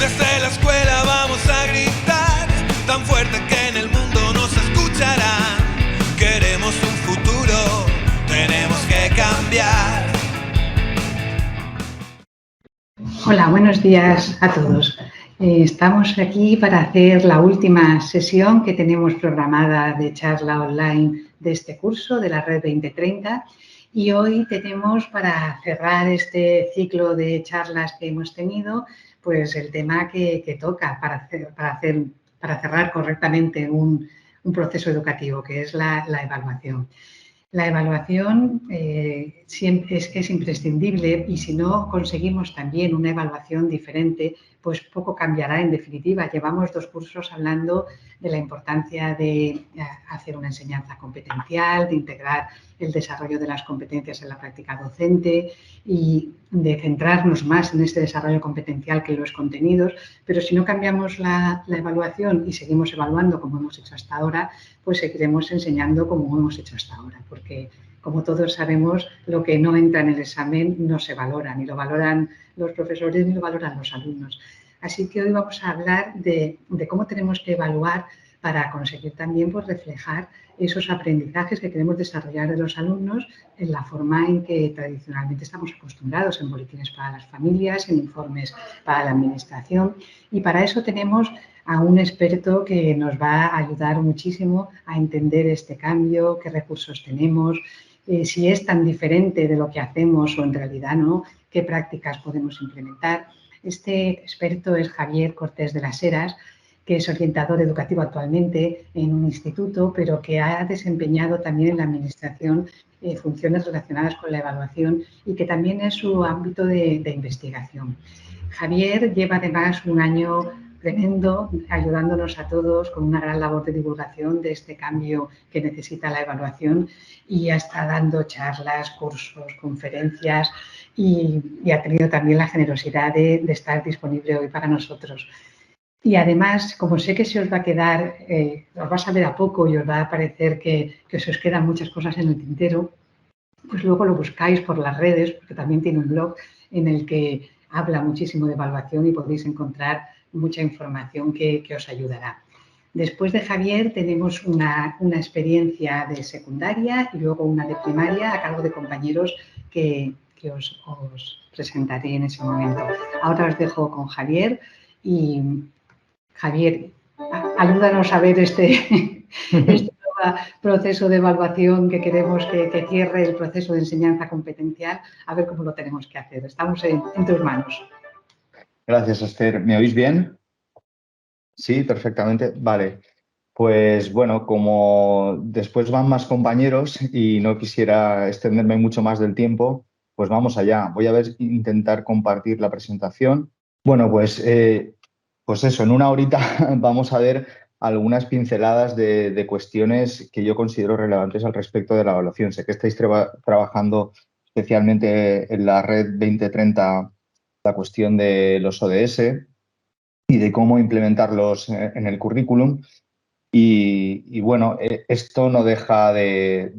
Desde la escuela vamos a gritar tan fuerte que en el mundo nos escucharán. Queremos un futuro, tenemos que cambiar. Hola, buenos días a todos. Estamos aquí para hacer la última sesión que tenemos programada de charla online de este curso de la Red 2030 y hoy tenemos para cerrar este ciclo de charlas que hemos tenido, pues el tema que toca para cerrar correctamente un proceso educativo, que es la evaluación. La evaluación siempre es imprescindible y si no conseguimos también una evaluación diferente, pues poco cambiará en definitiva. Llevamos 2 cursos hablando de la importancia de hacer una enseñanza competencial, de integrar el desarrollo de las competencias en la práctica docente y de centrarnos más en este desarrollo competencial que en los contenidos, pero si no cambiamos la evaluación y seguimos evaluando como hemos hecho hasta ahora, pues seguiremos enseñando como hemos hecho hasta ahora, porque como todos sabemos, lo que no entra en el examen no se valora, ni lo valoran los profesores ni lo valoran los alumnos. Así que hoy vamos a hablar de cómo tenemos que evaluar para conseguir también pues, reflejar esos aprendizajes que queremos desarrollar de los alumnos en la forma en que tradicionalmente estamos acostumbrados, en boletines para las familias, en informes para la administración. Y para eso tenemos a un experto que nos va a ayudar muchísimo a entender este cambio, qué recursos tenemos, si es tan diferente de lo que hacemos o en realidad no, qué prácticas podemos implementar. Este experto es Javier Cortés de las Heras, que es orientador educativo actualmente en un instituto, pero que ha desempeñado también en la administración funciones relacionadas con la evaluación y que también es su ámbito de investigación. Javier lleva además un año tremendo ayudándonos a todos con una gran labor de divulgación de este cambio que necesita la evaluación y ya está dando charlas, cursos, conferencias y ha tenido también la generosidad de estar disponible hoy para nosotros. Y además, como sé que se os va a quedar, os va a saber a poco y os va a parecer que se os quedan muchas cosas en el tintero, pues luego lo buscáis por las redes, porque también tiene un blog en el que habla muchísimo de evaluación y podéis encontrar mucha información que os ayudará. Después de Javier tenemos una experiencia de secundaria y luego una de primaria a cargo de compañeros que os presentaré en ese momento. Ahora os dejo con Javier y Javier, ayúdanos a ver este proceso de evaluación que queremos que cierre el proceso de enseñanza competencial, a ver cómo lo tenemos que hacer. Estamos en tus manos. Gracias, Esther. ¿Me oís bien? Sí, perfectamente. Vale. Pues bueno, como después van más compañeros y no quisiera extenderme mucho más del tiempo, pues vamos allá. Voy a intentar compartir la presentación. Bueno, pues eso, en una horita vamos a ver algunas pinceladas de cuestiones que yo considero relevantes al respecto de la evaluación. Sé que estáis trabajando especialmente en la Red 2030 la cuestión de los ODS y de cómo implementarlos en el currículum. Y bueno, esto no deja de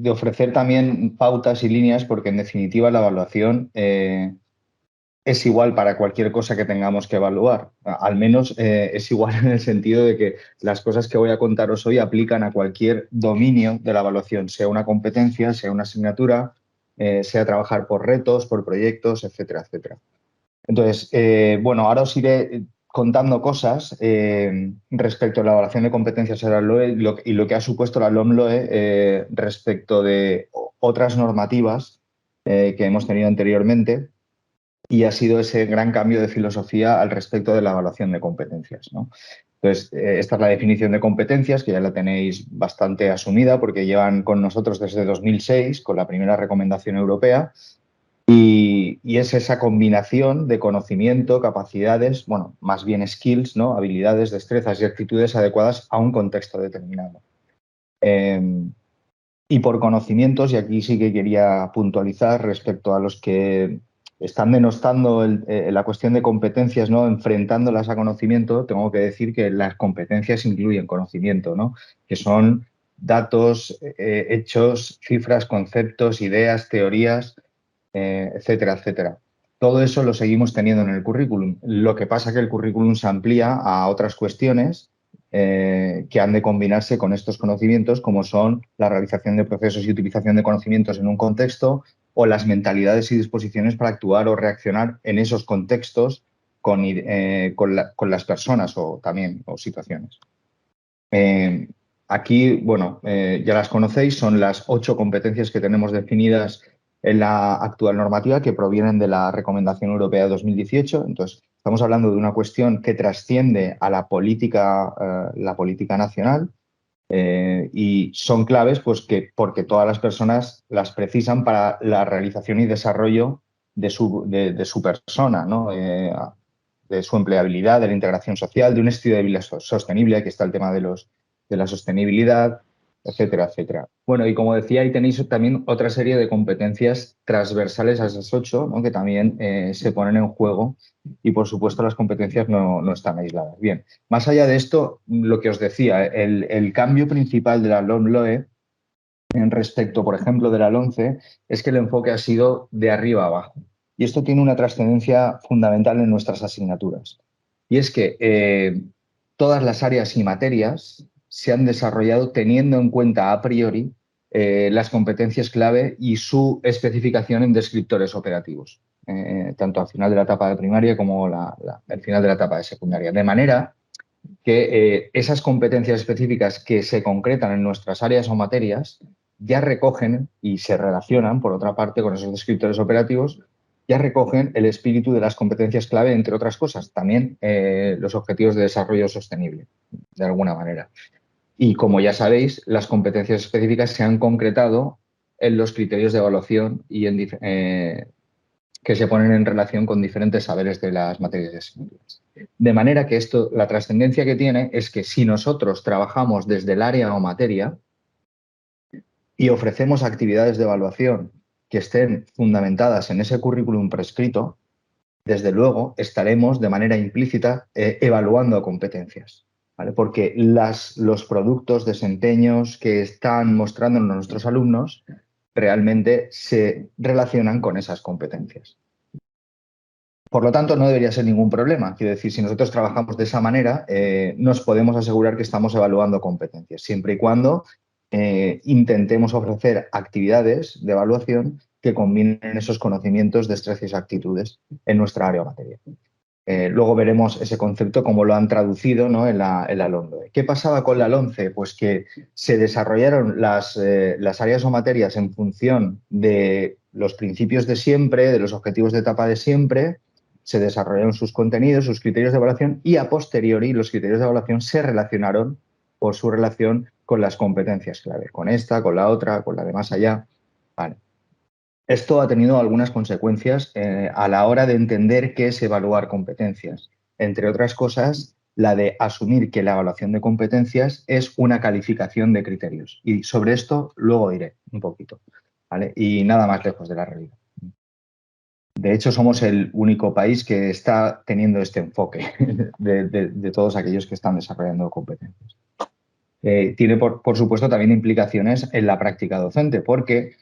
ofrecer también pautas y líneas porque en definitiva la evaluación es igual para cualquier cosa que tengamos que evaluar. Al menos es igual en el sentido de que las cosas que voy a contaros hoy aplican a cualquier dominio de la evaluación, sea una competencia, sea una asignatura, sea trabajar por retos, por proyectos, etcétera, etcétera. Entonces, bueno, ahora os iré contando cosas respecto a la evaluación de competencias de la LOE y lo que ha supuesto la LOMLOE respecto de otras normativas que hemos tenido anteriormente. Y ha sido ese gran cambio de filosofía al respecto de la evaluación de competencias, ¿no? Entonces, esta es la definición de competencias, que ya la tenéis bastante asumida porque llevan con nosotros desde 2006, con la primera recomendación europea, y es esa combinación de conocimiento, capacidades, bueno, más bien skills, ¿no? Habilidades, destrezas y actitudes adecuadas a un contexto determinado. Y por conocimientos, y aquí sí que quería puntualizar respecto a los que están denostando la cuestión de competencias, ¿no? Enfrentándolas a conocimiento, tengo que decir que las competencias incluyen conocimiento, ¿no? Que son datos, hechos, cifras, conceptos, ideas, teorías, etcétera, etcétera. todo eso lo seguimos teniendo en el currículum. Lo que pasa es que el currículum se amplía a otras cuestiones que han de combinarse con estos conocimientos, como son la realización de procesos y utilización de conocimientos en un contexto, o las mentalidades y disposiciones para actuar o reaccionar en esos contextos con las personas o situaciones. Aquí, bueno, ya las conocéis, son las 8 competencias que tenemos definidas en la actual normativa que provienen de la Recomendación Europea de 2018. Entonces, estamos hablando de una cuestión que trasciende a la política nacional y son claves porque todas las personas las precisan para la realización y desarrollo de su persona, ¿no? De su empleabilidad, de la integración social, de un estilo de vida sostenible. Aquí está el tema de la sostenibilidad, etcétera, etcétera. Bueno, y como decía, ahí tenéis también otra serie de competencias transversales a esas 8, ¿no? Que también se ponen en juego y, por supuesto, las competencias no están aisladas. Bien, más allá de esto, lo que os decía, el cambio principal de la LOMLOE en respecto, por ejemplo, de la LOMCE, es que el enfoque ha sido de arriba a abajo. Y esto tiene una trascendencia fundamental en nuestras asignaturas. Y es que todas las áreas y materias se han desarrollado teniendo en cuenta a priori las competencias clave y su especificación en descriptores operativos, tanto al final de la etapa de primaria como al final de la etapa de secundaria. De manera que esas competencias específicas que se concretan en nuestras áreas o materias ya recogen y se relacionan, por otra parte, con esos descriptores operativos, ya recogen el espíritu de las competencias clave, entre otras cosas, también los objetivos de desarrollo sostenible, de alguna manera. Y como ya sabéis, las competencias específicas se han concretado en los criterios de evaluación y que se ponen en relación con diferentes saberes de las materias de asignaturas. De manera que esto, la trascendencia que tiene es que si nosotros trabajamos desde el área o materia y ofrecemos actividades de evaluación que estén fundamentadas en ese currículum prescrito, desde luego estaremos de manera implícita evaluando competencias, ¿vale? Porque los productos, desempeños que están mostrándonos nuestros alumnos realmente se relacionan con esas competencias. Por lo tanto, no debería ser ningún problema. Quiero decir, si nosotros trabajamos de esa manera, nos podemos asegurar que estamos evaluando competencias, siempre y cuando intentemos ofrecer actividades de evaluación que combinen esos conocimientos, destrezas y actitudes en nuestra área o materia. Luego veremos ese concepto como lo han traducido, ¿no? en la LOMLOE. ¿Qué pasaba con la LOMCE? Pues que se desarrollaron las áreas o materias en función de los principios de siempre, de los objetivos de etapa de siempre, se desarrollaron sus contenidos, sus criterios de evaluación y a posteriori los criterios de evaluación se relacionaron por su relación con las competencias clave, con esta, con la otra, con la de más allá. Vale. Esto ha tenido algunas consecuencias a la hora de entender qué es evaluar competencias. Entre otras cosas, la de asumir que la evaluación de competencias es una calificación de criterios. Y sobre esto luego diré un poquito, ¿vale? Y nada más lejos de la realidad. De hecho, somos el único país que está teniendo este enfoque de todos aquellos que están desarrollando competencias. Tiene, por supuesto, también implicaciones en la práctica docente, porque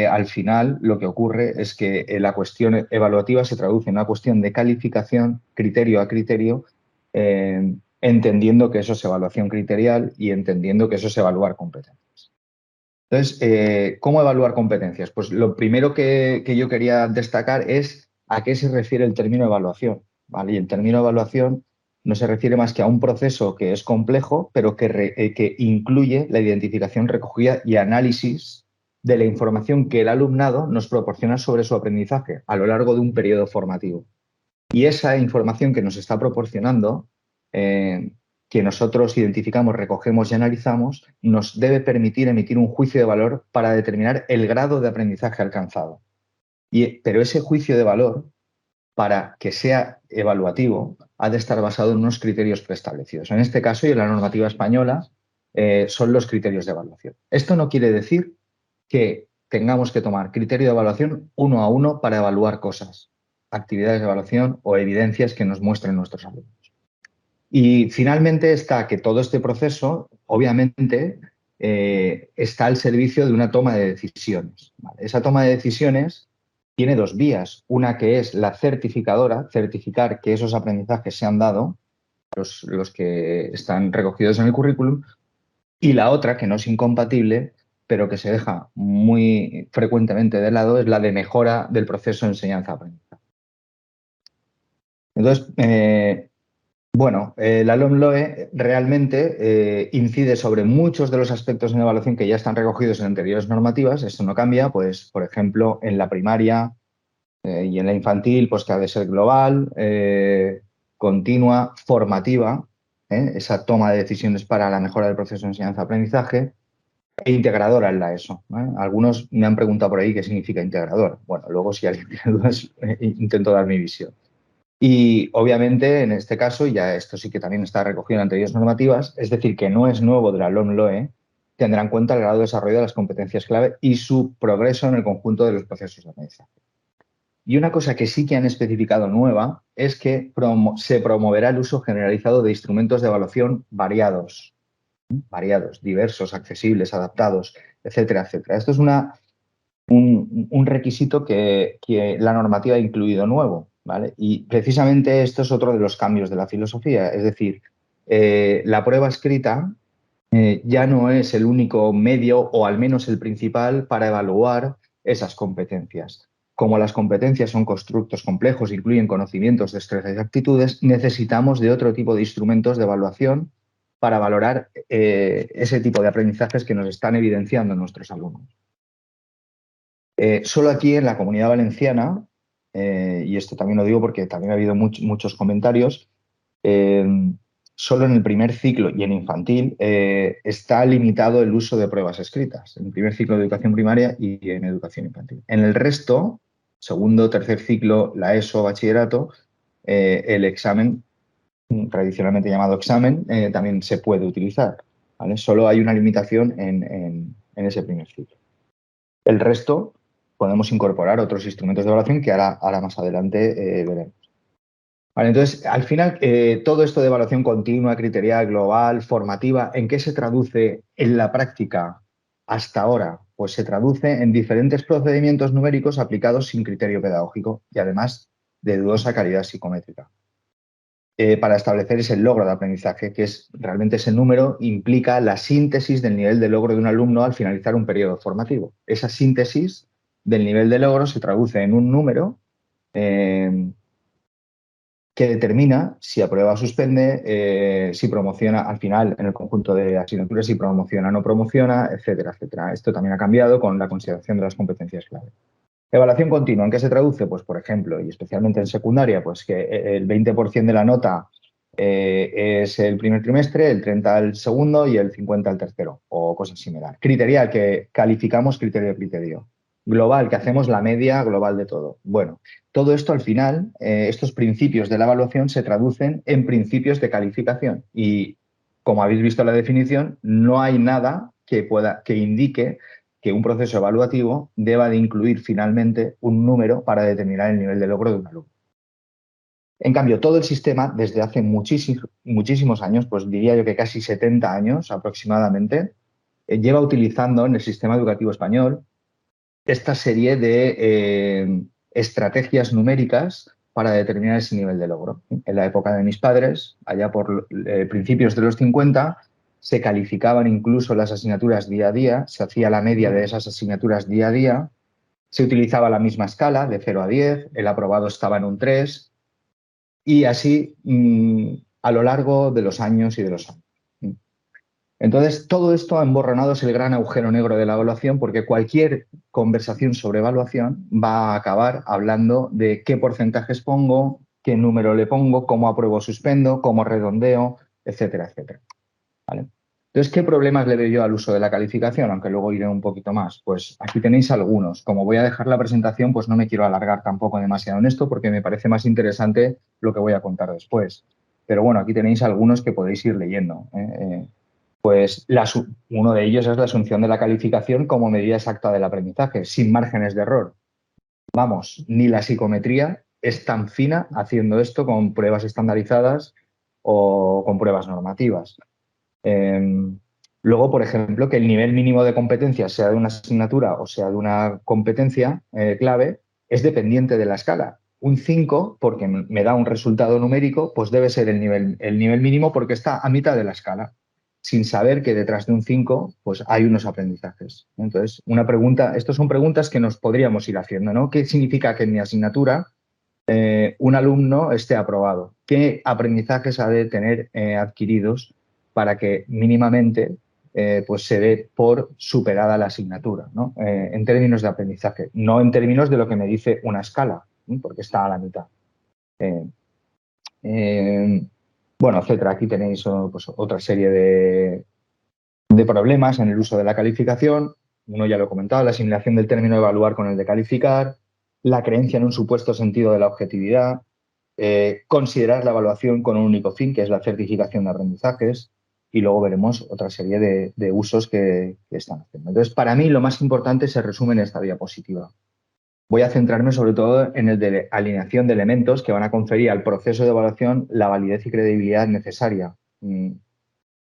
al final lo que ocurre es que la cuestión evaluativa se traduce en una cuestión de calificación criterio a criterio, entendiendo que eso es evaluación criterial y entendiendo que eso es evaluar competencias. Entonces, ¿cómo evaluar competencias? Pues lo primero que yo quería destacar es a qué se refiere el término evaluación, ¿vale? Y el término evaluación no se refiere más que a un proceso que es complejo, pero que incluye la identificación, recogida y análisis de la información que el alumnado nos proporciona sobre su aprendizaje a lo largo de un periodo formativo. Y esa información que nos está proporcionando, que nosotros identificamos, recogemos y analizamos, nos debe permitir emitir un juicio de valor para determinar el grado de aprendizaje alcanzado. Pero ese juicio de valor, para que sea evaluativo, ha de estar basado en unos criterios preestablecidos. En este caso, y en la normativa española, son los criterios de evaluación. Esto no quiere decir que tengamos que tomar criterio de evaluación uno a uno para evaluar cosas, actividades de evaluación o evidencias que nos muestren nuestros alumnos. Y finalmente está que todo este proceso, obviamente, está al servicio de una toma de decisiones, ¿vale? Esa toma de decisiones tiene dos vías. Una que es la certificadora, certificar que esos aprendizajes se han dado, los que están recogidos en el currículum, y la otra, que no es incompatible, pero que se deja muy frecuentemente de lado, es la de mejora del proceso de enseñanza-aprendizaje. Entonces, la LOMLOE realmente incide sobre muchos de los aspectos en evaluación que ya están recogidos en anteriores normativas. Esto no cambia, pues, por ejemplo, en la primaria y en la infantil, pues que ha de ser global, continua, formativa, esa toma de decisiones para la mejora del proceso de enseñanza-aprendizaje, e integradora en la ESO. Algunos me han preguntado por ahí qué significa integradora. Bueno, luego si alguien tiene dudas, intento dar mi visión. Y obviamente, en este caso, ya esto sí que también está recogido en anteriores normativas, es decir, que no es nuevo de la LOMLOE, tendrá en cuenta el grado de desarrollo de las competencias clave y su progreso en el conjunto de los procesos de aprendizaje. Y una cosa que sí que han especificado nueva es que se promoverá el uso generalizado de instrumentos de evaluación variados, diversos, accesibles, adaptados, etcétera, etcétera. Esto es un requisito que la normativa ha incluido nuevo, ¿vale? Y precisamente esto es otro de los cambios de la filosofía, es decir, la prueba escrita ya no es el único medio o al menos el principal para evaluar esas competencias. Como las competencias son constructos complejos, incluyen conocimientos, destrezas y actitudes, necesitamos de otro tipo de instrumentos de evaluación para valorar ese tipo de aprendizajes que nos están evidenciando nuestros alumnos. Solo aquí en la Comunidad Valenciana, y esto también lo digo porque también ha habido muchos comentarios, solo en el primer ciclo y en infantil está limitado el uso de pruebas escritas, en el primer ciclo de educación primaria y en educación infantil. En el resto, segundo, tercer ciclo, la ESO, bachillerato, el examen, tradicionalmente llamado examen, también se puede utilizar, ¿vale? Solo hay una limitación en ese primer ciclo. El resto podemos incorporar otros instrumentos de evaluación que ahora más adelante veremos. Vale, entonces, al final, todo esto de evaluación continua, criterial, global, formativa, ¿en qué se traduce en la práctica hasta ahora? Pues se traduce en diferentes procedimientos numéricos aplicados sin criterio pedagógico y además de dudosa calidad psicométrica. Para establecer ese logro de aprendizaje, que es realmente ese número implica la síntesis del nivel de logro de un alumno al finalizar un periodo formativo. Esa síntesis del nivel de logro se traduce en un número que determina si aprueba o suspende, si promociona al final en el conjunto de asignaturas, si promociona o no promociona, etcétera, etcétera. Esto también ha cambiado con la consideración de las competencias clave. Evaluación continua, ¿en qué se traduce? Pues, por ejemplo, y especialmente en secundaria, pues que el 20% de la nota es el primer trimestre, el 30% el segundo y el 50% el tercero, o cosas similares. Criterial, que calificamos criterio a criterio. Global, que hacemos la media global de todo. Bueno, todo esto al final, estos principios de la evaluación se traducen en principios de calificación y, como habéis visto en la definición, no hay nada que indique que un proceso evaluativo deba de incluir finalmente un número para determinar el nivel de logro de un alumno. En cambio, todo el sistema, desde hace muchísimos años, pues diría yo que casi 70 años aproximadamente, lleva utilizando en el sistema educativo español esta serie de estrategias numéricas para determinar ese nivel de logro. En la época de mis padres, allá por principios de los 50, se calificaban incluso las asignaturas día a día, se hacía la media de esas asignaturas día a día, se utilizaba la misma escala de 0 a 10, el aprobado estaba en un 3 y así a lo largo de los años y de los años. Entonces, todo esto emborronado es el gran agujero negro de la evaluación porque cualquier conversación sobre evaluación va a acabar hablando de qué porcentajes pongo, qué número le pongo, cómo apruebo o suspendo, cómo redondeo, etcétera, etcétera. ¿Vale? Entonces, ¿qué problemas le veo yo al uso de la calificación? Aunque luego iré un poquito más. Pues aquí tenéis algunos. Como voy a dejar la presentación, pues no me quiero alargar tampoco demasiado en esto porque me parece más interesante lo que voy a contar después. Pero bueno, aquí tenéis algunos que podéis ir leyendo. Pues uno de ellos es la asunción de la calificación como medida exacta del aprendizaje, sin márgenes de error. Vamos, ni la psicometría es tan fina haciendo esto con pruebas estandarizadas o con pruebas normativas. Luego, por ejemplo, que el nivel mínimo de competencia, sea de una asignatura o sea de una competencia clave, es dependiente de la escala. Un 5, porque me da un resultado numérico, pues debe ser el nivel mínimo porque está a mitad de la escala, sin saber que detrás de un 5 pues hay unos aprendizajes. Entonces, una pregunta, estas son preguntas que nos podríamos ir haciendo, ¿no? ¿Qué significa que en mi asignatura un alumno esté aprobado? ¿Qué aprendizajes ha de tener adquiridos para que mínimamente pues se dé por superada la asignatura, ¿no? En términos de aprendizaje, no en términos de lo que me dice una escala, ¿no? Porque está a la mitad. Bueno, etcétera. Aquí tenéis pues, otra serie de problemas en el uso de la calificación. Uno ya lo he comentado, la asimilación del término evaluar con el de calificar, la creencia en un supuesto sentido de la objetividad, considerar la evaluación con un único fin, que es la certificación de aprendizajes, y luego veremos otra serie de usos que están haciendo. Entonces, para mí lo más importante se resume en esta diapositiva. Voy a centrarme sobre todo en el de alineación de elementos que van a conferir al proceso de evaluación la validez y credibilidad necesaria.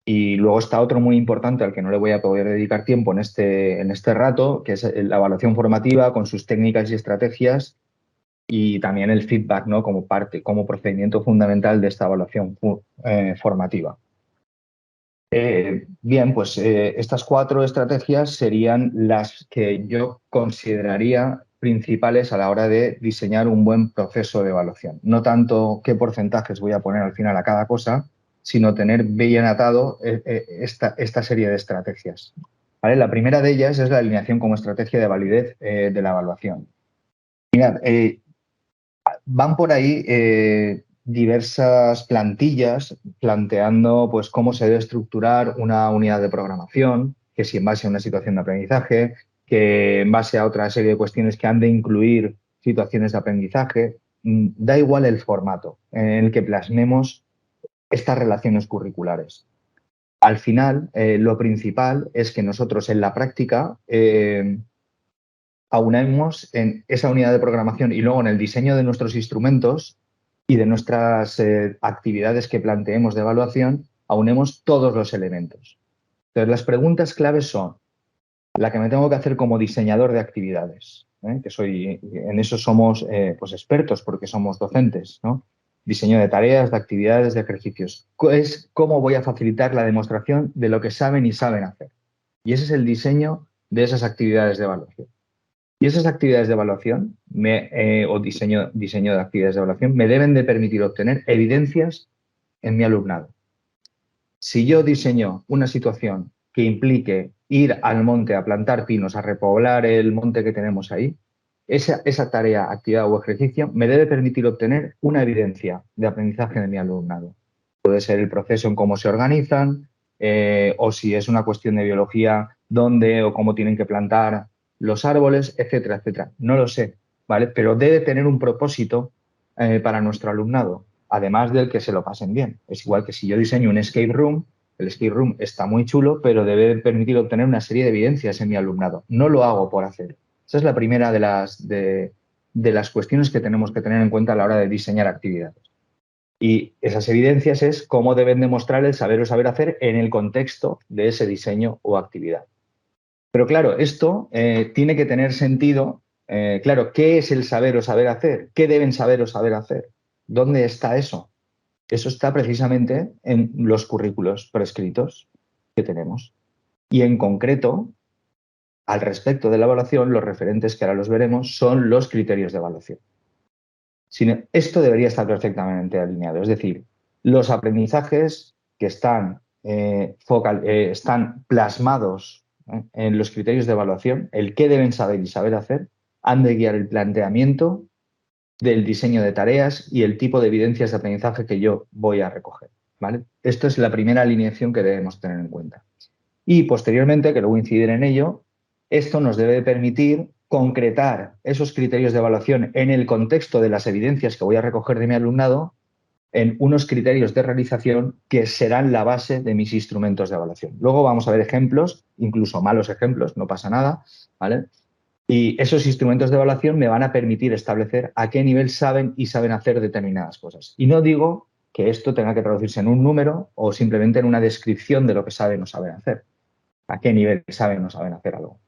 Y luego está otro muy importante al que no le voy a poder dedicar tiempo en este rato, que es la evaluación formativa con sus técnicas y estrategias y también el feedback, ¿no? Como procedimiento fundamental de esta evaluación formativa. Bien, pues estas 4 estrategias serían las que yo consideraría principales a la hora de diseñar un buen proceso de evaluación. No tanto qué porcentajes voy a poner al final a cada cosa, sino tener bien atado esta serie de estrategias. ¿Vale? La primera de ellas es la alineación como estrategia de validez de la evaluación. Mirad, van por ahí diversas plantillas planteando pues, cómo se debe estructurar una unidad de programación, que si en base a una situación de aprendizaje, que en base a otra serie de cuestiones que han de incluir situaciones de aprendizaje. Da igual el formato en el que plasmemos estas relaciones curriculares. Al final, lo principal es que nosotros en la práctica aunemos en esa unidad de programación y luego en el diseño de nuestros instrumentos y de nuestras actividades que planteemos de evaluación, aunemos todos los elementos. Entonces, las preguntas claves son la que me tengo que hacer como diseñador de actividades, en eso somos pues expertos porque somos docentes, ¿no? Diseño de tareas, de actividades, de ejercicios. Es cómo voy a facilitar la demostración de lo que saben y saben hacer. Y ese es el diseño de esas actividades de evaluación. Y esas actividades de evaluación o diseño de actividades de evaluación me deben de permitir obtener evidencias en mi alumnado. Si yo diseño una situación que implique ir al monte a plantar pinos, a repoblar el monte que tenemos ahí, esa tarea, actividad o ejercicio me debe permitir obtener una evidencia de aprendizaje de mi alumnado. Puede ser el proceso en cómo se organizan o si es una cuestión de biología, dónde o cómo tienen que plantar los árboles, etcétera, etcétera. No lo sé, ¿vale? Pero debe tener un propósito para nuestro alumnado, además del que se lo pasen bien. Es igual que si yo diseño un escape room, el escape room está muy chulo, pero debe permitir obtener una serie de evidencias en mi alumnado. No lo hago por hacer. Esa es la primera de las cuestiones que tenemos que tener en cuenta a la hora de diseñar actividades. Y esas evidencias es cómo deben demostrar el saber o saber hacer en el contexto de ese diseño o actividad. Pero claro, esto tiene que tener sentido. Claro, ¿qué es el saber o saber hacer? ¿Qué deben saber o saber hacer? ¿Dónde está eso? Eso está precisamente en los currículos prescritos que tenemos. Y en concreto, al respecto de la evaluación, los referentes que ahora los veremos son los criterios de evaluación. Esto debería estar perfectamente alineado. Es decir, los aprendizajes que están plasmados en los criterios de evaluación, el qué deben saber y saber hacer, han de guiar el planteamiento del diseño de tareas y el tipo de evidencias de aprendizaje que yo voy a recoger, ¿vale? Esto es la primera alineación que debemos tener en cuenta. Y posteriormente, que luego incidir en ello, esto nos debe permitir concretar esos criterios de evaluación en el contexto de las evidencias que voy a recoger de mi alumnado en unos criterios de realización que serán la base de mis instrumentos de evaluación. Luego vamos a ver ejemplos, incluso malos ejemplos, no pasa nada, ¿vale? Y esos instrumentos de evaluación me van a permitir establecer a qué nivel saben y saben hacer determinadas cosas. Y no digo que esto tenga que traducirse en un número o simplemente en una descripción de lo que saben o saben hacer. A qué nivel saben o saben hacer algo.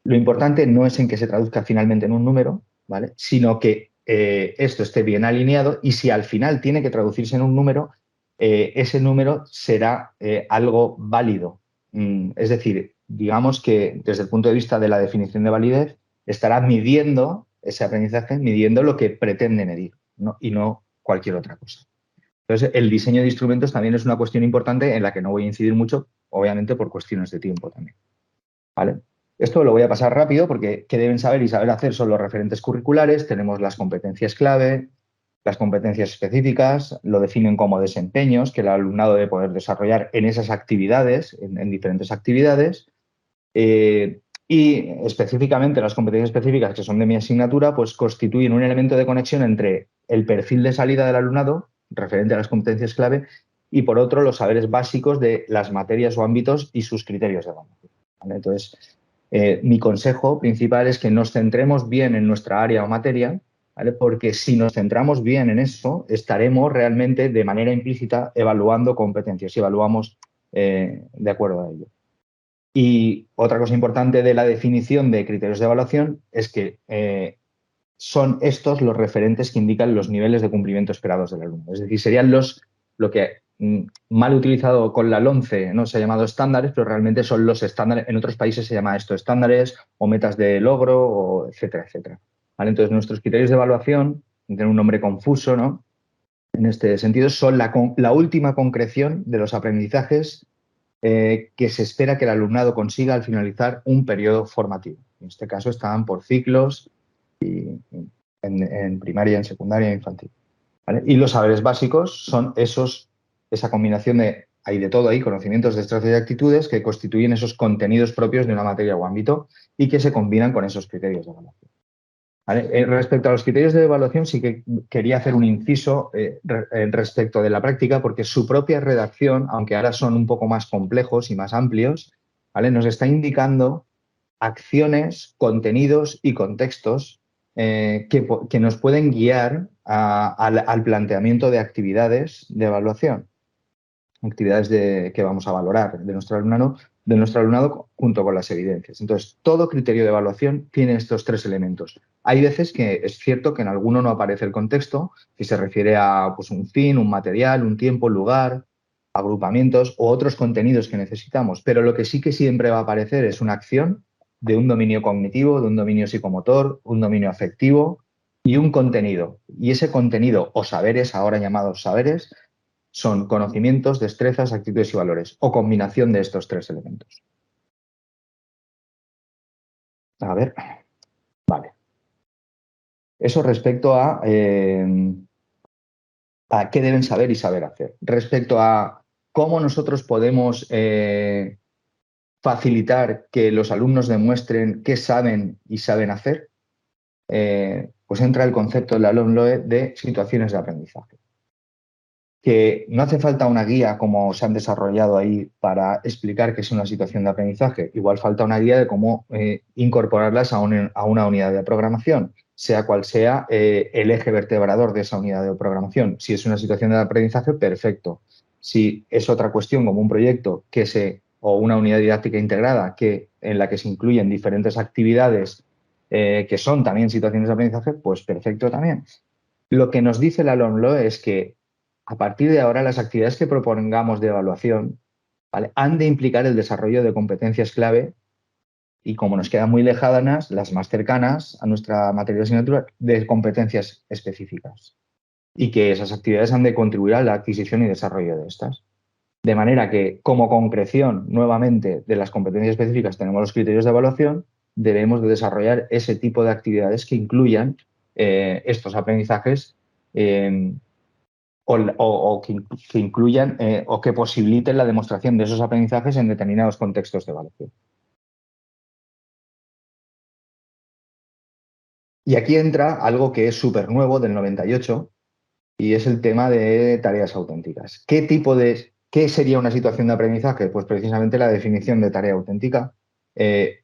Lo importante no es en que se traduzca finalmente en un número, ¿vale? Sino que esto esté bien alineado y si al final tiene que traducirse en un número, ese número será algo válido. Es decir, digamos que desde el punto de vista de la definición de validez, estará midiendo ese aprendizaje, midiendo lo que pretende medir, ¿no? Y no cualquier otra cosa. Entonces, el diseño de instrumentos también es una cuestión importante en la que no voy a incidir mucho, obviamente por cuestiones de tiempo también, ¿vale? Esto lo voy a pasar rápido porque qué deben saber y saber hacer son los referentes curriculares, tenemos las competencias clave, las competencias específicas, lo definen como desempeños que el alumnado debe poder desarrollar en esas actividades, en diferentes actividades, y específicamente las competencias específicas que son de mi asignatura, pues constituyen un elemento de conexión entre el perfil de salida del alumnado, referente a las competencias clave, y por otro los saberes básicos de las materias o ámbitos y sus criterios de evaluación, ¿vale? Entonces, mi consejo principal es que nos centremos bien en nuestra área o materia, ¿vale? Porque si nos centramos bien en eso, estaremos realmente de manera implícita evaluando competencias y evaluamos de acuerdo a ello. Y otra cosa importante de la definición de criterios de evaluación es que son estos los referentes que indican los niveles de cumplimiento esperados del alumno. Es decir, serían lo que mal utilizado con la LOMCE, ¿no? Se ha llamado estándares, pero realmente son los estándares. En otros países se llama esto estándares o metas de logro, o etcétera, etcétera. ¿Vale? Entonces, nuestros criterios de evaluación, tienen un nombre confuso, ¿no? En este sentido, son la última concreción de los aprendizajes que se espera que el alumnado consiga al finalizar un periodo formativo. En este caso, estaban por ciclos y en primaria, en secundaria e infantil, ¿vale? Y los saberes básicos son esa combinación hay de todo ahí, conocimientos, destrezas y actitudes que constituyen esos contenidos propios de una materia o ámbito y que se combinan con esos criterios de evaluación, ¿vale? Respecto a los criterios de evaluación, sí que quería hacer un inciso respecto de la práctica, porque su propia redacción, aunque ahora son un poco más complejos y más amplios, ¿vale? Nos está indicando acciones, contenidos y contextos que nos pueden guiar al planteamiento de actividades de evaluación, actividades que vamos a valorar de nuestro alumnado junto con las evidencias. Entonces, todo criterio de evaluación tiene estos tres elementos. Hay veces que es cierto que en alguno no aparece el contexto, que se refiere a pues, un fin, un material, un tiempo, un lugar, agrupamientos u otros contenidos que necesitamos, pero lo que sí que siempre va a aparecer es una acción de un dominio cognitivo, de un dominio psicomotor, un dominio afectivo y un contenido. Y ese contenido o saberes, ahora llamados saberes, son conocimientos, destrezas, actitudes y valores, o combinación de estos tres elementos. A ver, vale. Eso respecto a qué deben saber y saber hacer. Respecto a cómo nosotros podemos facilitar que los alumnos demuestren qué saben y saben hacer, pues entra el concepto de la LOMLOE de situaciones de aprendizaje. Que no hace falta una guía como se han desarrollado ahí para explicar qué es una situación de aprendizaje. Igual falta una guía de cómo incorporarlas a una unidad de programación, sea cual sea el eje vertebrador de esa unidad de programación. Si es una situación de aprendizaje, perfecto. Si es otra cuestión como un proyecto o una unidad didáctica integrada en la que se incluyen diferentes actividades que son también situaciones de aprendizaje, pues perfecto también. Lo que nos dice la LOMLOE es que a partir de ahora las actividades que propongamos de evaluación, ¿vale?, han de implicar el desarrollo de competencias clave y, como nos quedan muy lejanas, las más cercanas a nuestra materia de asignatura, de competencias específicas. Y que esas actividades han de contribuir a la adquisición y desarrollo de estas. De manera que, como concreción, nuevamente, de las competencias específicas tenemos los criterios de evaluación, debemos de desarrollar ese tipo de actividades que incluyan estos aprendizajes o que incluyan o que posibiliten la demostración de esos aprendizajes en determinados contextos de evaluación. Y aquí entra algo que es súper nuevo del 98 y es el tema de tareas auténticas. ¿Qué sería una situación de aprendizaje? Pues precisamente la definición de tarea auténtica.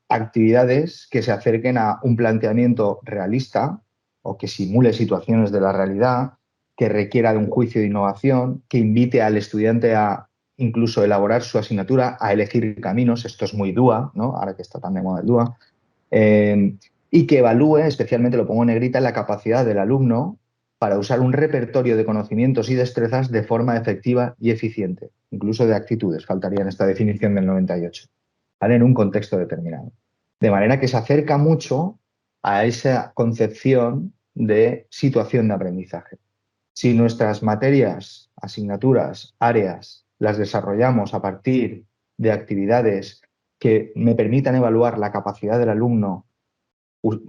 Actividades que se acerquen a un planteamiento realista o que simule situaciones de la realidad, que requiera de un juicio de innovación, que invite al estudiante a incluso elaborar su asignatura, a elegir caminos. Esto es muy DUA, ¿no? Ahora que está tan de moda el DUA. y que evalúe, especialmente lo pongo en negrita, la capacidad del alumno para usar un repertorio de conocimientos y destrezas de forma efectiva y eficiente, incluso de actitudes, faltaría en esta definición del 98, ¿vale? En un contexto determinado. De manera que se acerca mucho a esa concepción de situación de aprendizaje. Si nuestras materias, asignaturas, áreas, las desarrollamos a partir de actividades que me permitan evaluar la capacidad del alumno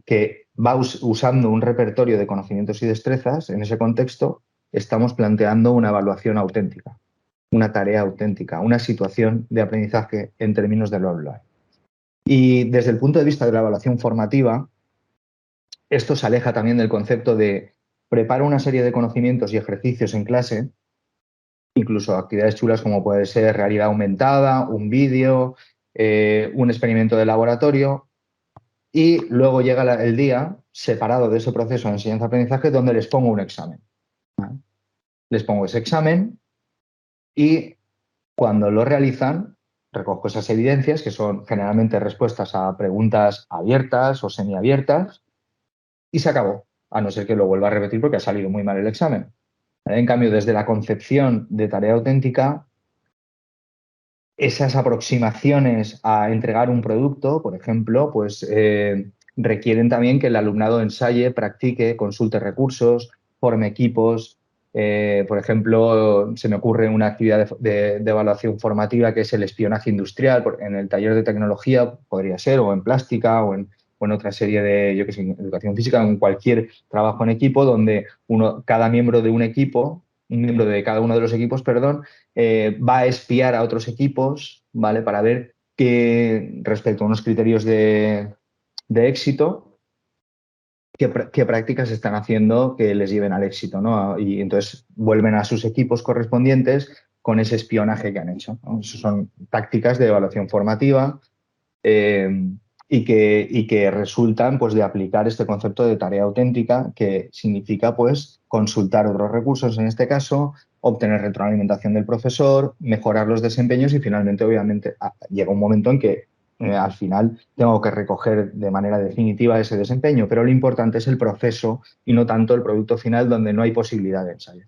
que va usando un repertorio de conocimientos y destrezas, en ese contexto estamos planteando una evaluación auténtica, una tarea auténtica, una situación de aprendizaje en términos del online. Y desde el punto de vista de la evaluación formativa, esto se aleja también del concepto de preparo una serie de conocimientos y ejercicios en clase, incluso actividades chulas como puede ser realidad aumentada, un vídeo, un experimento de laboratorio, y luego llega el día separado de ese proceso de enseñanza-aprendizaje donde les pongo un examen, ¿vale? Les pongo ese examen y cuando lo realizan recojo esas evidencias que son generalmente respuestas a preguntas abiertas o semiabiertas y se acabó, a no ser que lo vuelva a repetir porque ha salido muy mal el examen. En cambio, desde la concepción de tarea auténtica, esas aproximaciones a entregar un producto, por ejemplo, pues requieren también que el alumnado ensaye, practique, consulte recursos, forme equipos. Por ejemplo, se me ocurre una actividad de evaluación formativa que es el espionaje industrial. En el taller de tecnología podría ser, o en plástica, o en otra serie de, yo que sé, educación física, en cualquier trabajo en equipo donde cada miembro de un equipo, un miembro de cada uno de los equipos, perdón, va a espiar a otros equipos, ¿vale? Para ver qué, respecto a unos criterios de éxito, qué prácticas están haciendo que les lleven al éxito, ¿no? Y entonces vuelven a sus equipos correspondientes con ese espionaje que han hecho, ¿no? Eso son tácticas de evaluación formativa y que resultan, pues, de aplicar este concepto de tarea auténtica, que significa, pues, consultar otros recursos, en este caso, obtener retroalimentación del profesor, mejorar los desempeños y finalmente, obviamente, llega un momento en que al final tengo que recoger de manera definitiva ese desempeño, pero lo importante es el proceso y no tanto el producto final donde no hay posibilidad de ensayo.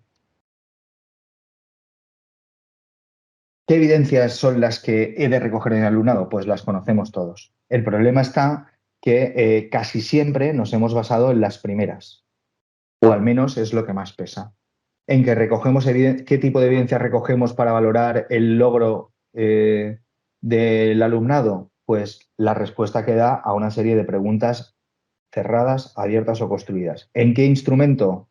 ¿Qué evidencias son las que he de recoger en el alumnado? Pues las conocemos todos. El problema está que casi siempre nos hemos basado en las primeras, o al menos es lo que más pesa. En que recogemos qué tipo de evidencias recogemos para valorar el logro del alumnado. Pues la respuesta que da a una serie de preguntas cerradas, abiertas o construidas. ¿En qué instrumento?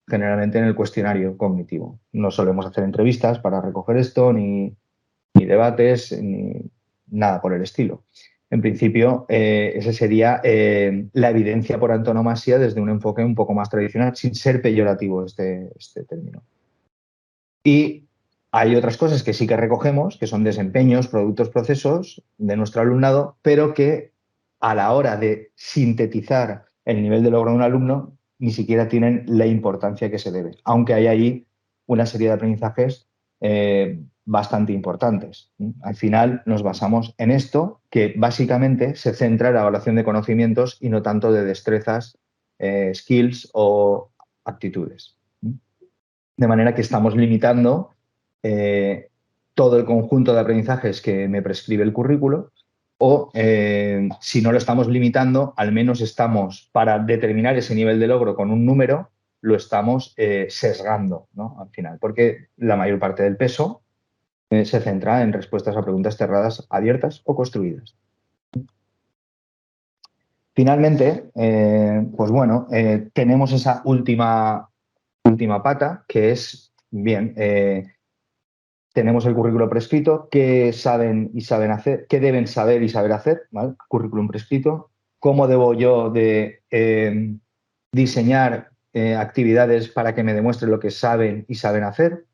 Generalmente en el cuestionario cognitivo. No solemos hacer entrevistas para recoger esto, ni debates, ni nada por el estilo. En principio, esa sería la evidencia por antonomasia desde un enfoque un poco más tradicional, sin ser peyorativo este término. Y hay otras cosas que sí que recogemos, que son desempeños, productos, procesos de nuestro alumnado, pero que a la hora de sintetizar el nivel de logro de un alumno ni siquiera tienen la importancia que se debe, aunque hay ahí una serie de aprendizajes bastante importantes. Al final nos basamos en esto, que básicamente se centra en la evaluación de conocimientos y no tanto de destrezas, skills o actitudes. De manera que estamos limitando todo el conjunto de aprendizajes que me prescribe el currículo o, si no lo estamos limitando, al menos estamos, para determinar ese nivel de logro con un número, lo estamos sesgando, ¿no? Al final, porque la mayor parte del peso se centra en respuestas a preguntas cerradas, abiertas o construidas. Finalmente, pues bueno, tenemos esa última pata, que es, bien, tenemos el currículo prescrito, qué saben y saben hacer, qué deben saber y saber hacer, ¿vale? Currículum prescrito, cómo debo yo de diseñar actividades para que me demuestren lo que saben y saben hacer,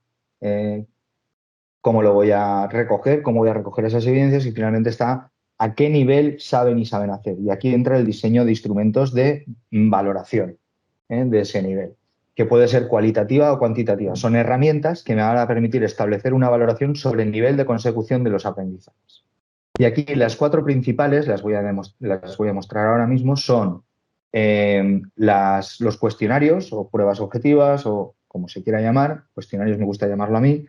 cómo lo voy a recoger, cómo voy a recoger esas evidencias y finalmente está a qué nivel saben y saben hacer. Y aquí entra el diseño de instrumentos de valoración de ese nivel, que puede ser cualitativa o cuantitativa. Son herramientas que me van a permitir establecer una valoración sobre el nivel de consecución de los aprendizajes. Y aquí las 4 principales, las voy a mostrar ahora mismo, son los cuestionarios o pruebas objetivas o como se quiera llamar, cuestionarios me gusta llamarlo a mí,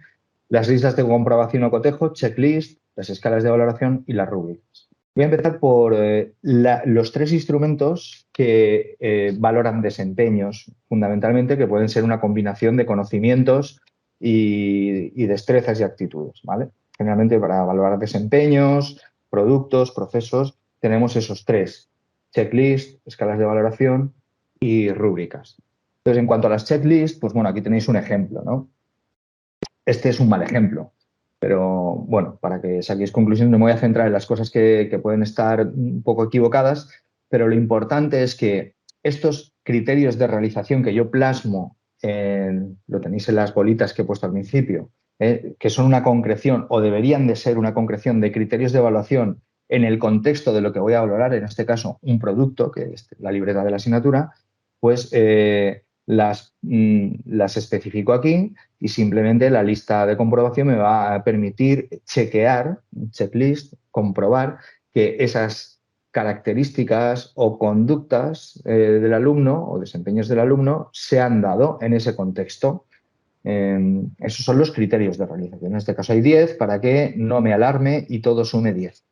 las listas de comprobación o cotejo, checklist, las escalas de valoración y las rúbricas. Voy a empezar por los 3 instrumentos que valoran desempeños, fundamentalmente, que pueden ser una combinación de conocimientos y destrezas y actitudes, ¿vale? Generalmente para valorar desempeños, productos, procesos, tenemos esos 3, checklist, escalas de valoración y rúbricas. Entonces, en cuanto a las checklists, pues bueno, aquí tenéis un ejemplo, ¿no? Este es un mal ejemplo, pero bueno, para que saquéis conclusiones, no me voy a centrar en las cosas que pueden estar un poco equivocadas, pero lo importante es que estos criterios de realización que yo plasmo, lo tenéis en las bolitas que he puesto al principio, que son una concreción o deberían de ser una concreción de criterios de evaluación en el contexto de lo que voy a valorar, en este caso un producto, que es la libreta de la asignatura, pues las especifico aquí y simplemente la lista de comprobación me va a permitir chequear, checklist, comprobar que esas características o conductas del alumno o desempeños del alumno se han dado en ese contexto. Esos son los criterios de realización. En este caso hay 10 para que no me alarme y todo sume 10.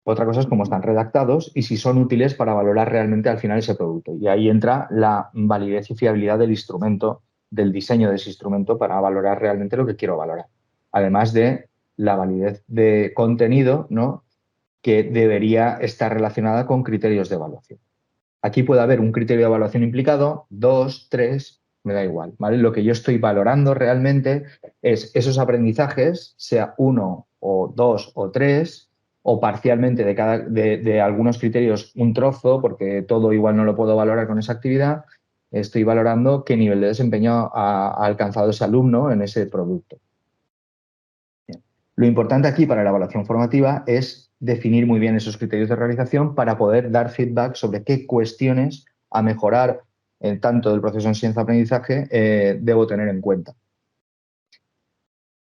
Otra cosa es cómo están redactados y si son útiles para valorar realmente al final ese producto. Y ahí entra la validez y fiabilidad del instrumento, del diseño de ese instrumento para valorar realmente lo que quiero valorar. Además de la validez de contenido, ¿no?, que debería estar relacionada con criterios de evaluación. Aquí puede haber un criterio de evaluación implicado, 2, 3, me da igual, ¿vale? Lo que yo estoy valorando realmente es esos aprendizajes, sea 1 o 2 o 3, o parcialmente de algunos criterios un trozo, porque todo igual no lo puedo valorar con esa actividad. Estoy valorando qué nivel de desempeño ha alcanzado ese alumno en ese producto. Bien. Lo importante aquí para la evaluación formativa es definir muy bien esos criterios de realización para poder dar feedback sobre qué cuestiones a mejorar tanto del proceso de enseñanza-aprendizaje debo tener en cuenta.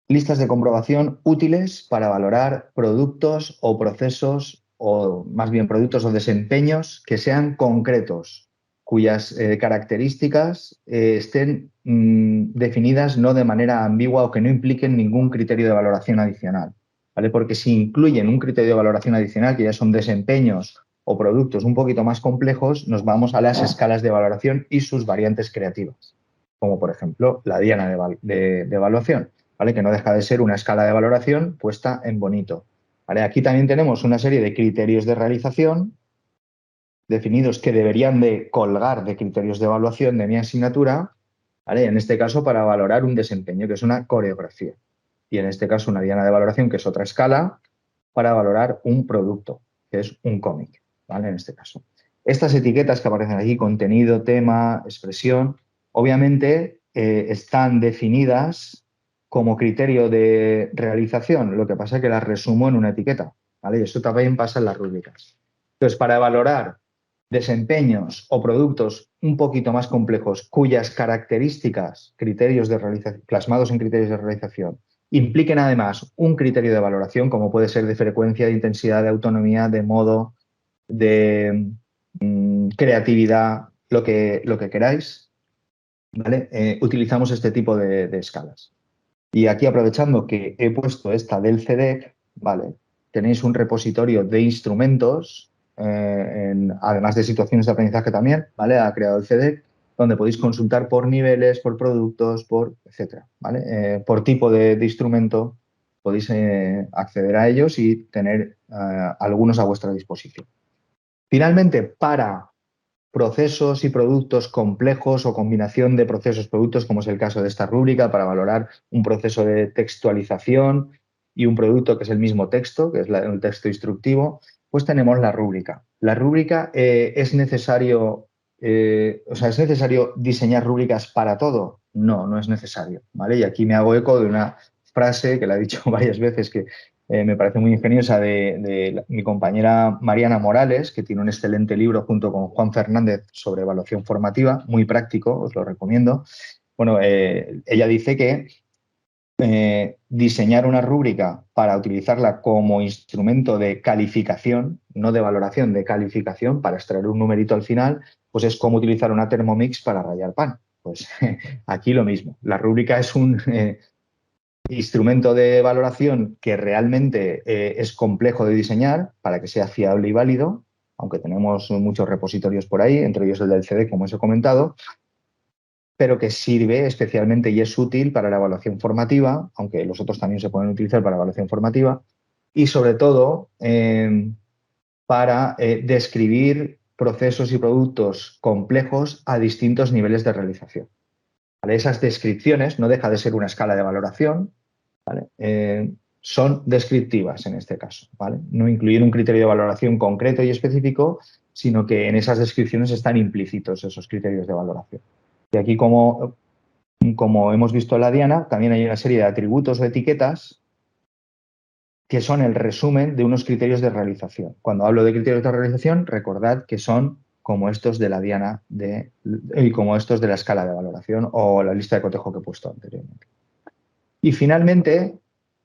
Listas de comprobación útiles para valorar productos o procesos, o más bien productos o desempeños que sean concretos, cuyas características estén definidas no de manera ambigua o que no impliquen ningún criterio de valoración adicional, ¿vale? Porque si incluyen un criterio de valoración adicional, que ya son desempeños o productos un poquito más complejos, nos vamos a las escalas de valoración y sus variantes creativas, como por ejemplo la diana de evaluación, ¿vale? Que no deja de ser una escala de valoración puesta en bonito, ¿vale? Aquí también tenemos una serie de criterios de realización definidos que deberían de colgar de criterios de evaluación de mi asignatura, ¿vale? En este caso para valorar un desempeño, que es una coreografía. Y en este caso una diana de valoración, que es otra escala, para valorar un producto, que es un cómic, ¿vale? En este caso. Estas etiquetas que aparecen aquí, contenido, tema, expresión, obviamente están definidas como criterio de realización. Lo que pasa es que las resumo en una etiqueta, ¿vale? Y eso también pasa en las rúbricas. Entonces, para valorar desempeños o productos un poquito más complejos cuyas características, criterios de realización, plasmados en criterios de realización, impliquen además un criterio de valoración, como puede ser de frecuencia, de intensidad, de autonomía, de modo, de creatividad, lo que queráis, ¿vale? Utilizamos este tipo de escalas. Y aquí, aprovechando que he puesto esta del CEDEC, ¿vale?, tenéis un repositorio de instrumentos, además de situaciones de aprendizaje también, ¿vale? Ha creado el CEDEC, donde podéis consultar por niveles, por productos, por etcétera, ¿vale? Por tipo de instrumento podéis acceder a ellos y tener algunos a vuestra disposición. Finalmente, para procesos y productos complejos o combinación de procesos, productos, como es el caso de esta rúbrica, para valorar un proceso de textualización y un producto que es el mismo texto, que es el texto instructivo, pues tenemos la rúbrica. La rúbrica ¿es necesario diseñar rúbricas para todo? No, no es necesario, ¿vale? Y aquí me hago eco de una frase que la he dicho varias veces que me parece muy ingeniosa de mi compañera Mariana Morales, que tiene un excelente libro junto con Juan Fernández sobre evaluación formativa, muy práctico, os lo recomiendo. Bueno, ella dice que diseñar una rúbrica para utilizarla como instrumento de calificación, no de valoración, de calificación, para extraer un numerito al final, pues es como utilizar una Thermomix para rallar pan. Pues aquí lo mismo. La rúbrica es un instrumento de valoración que realmente es complejo de diseñar para que sea fiable y válido, aunque tenemos muchos repositorios por ahí, entre ellos el del CD, como os he comentado, pero que sirve especialmente y es útil para la evaluación formativa, aunque los otros también se pueden utilizar para evaluación formativa, y sobre todo para describir procesos y productos complejos a distintos niveles de realización. ¿Vale? Esas descripciones, no deja de ser una escala de valoración, ¿vale? Son descriptivas en este caso, ¿vale? No incluyen un criterio de valoración concreto y específico, sino que en esas descripciones están implícitos esos criterios de valoración. Y aquí, como hemos visto en la diana, también hay una serie de atributos o etiquetas que son el resumen de unos criterios de realización. Cuando hablo de criterios de realización, recordad que son como estos de la diana y como estos de la escala de valoración o la lista de cotejo que he puesto anteriormente. Y finalmente,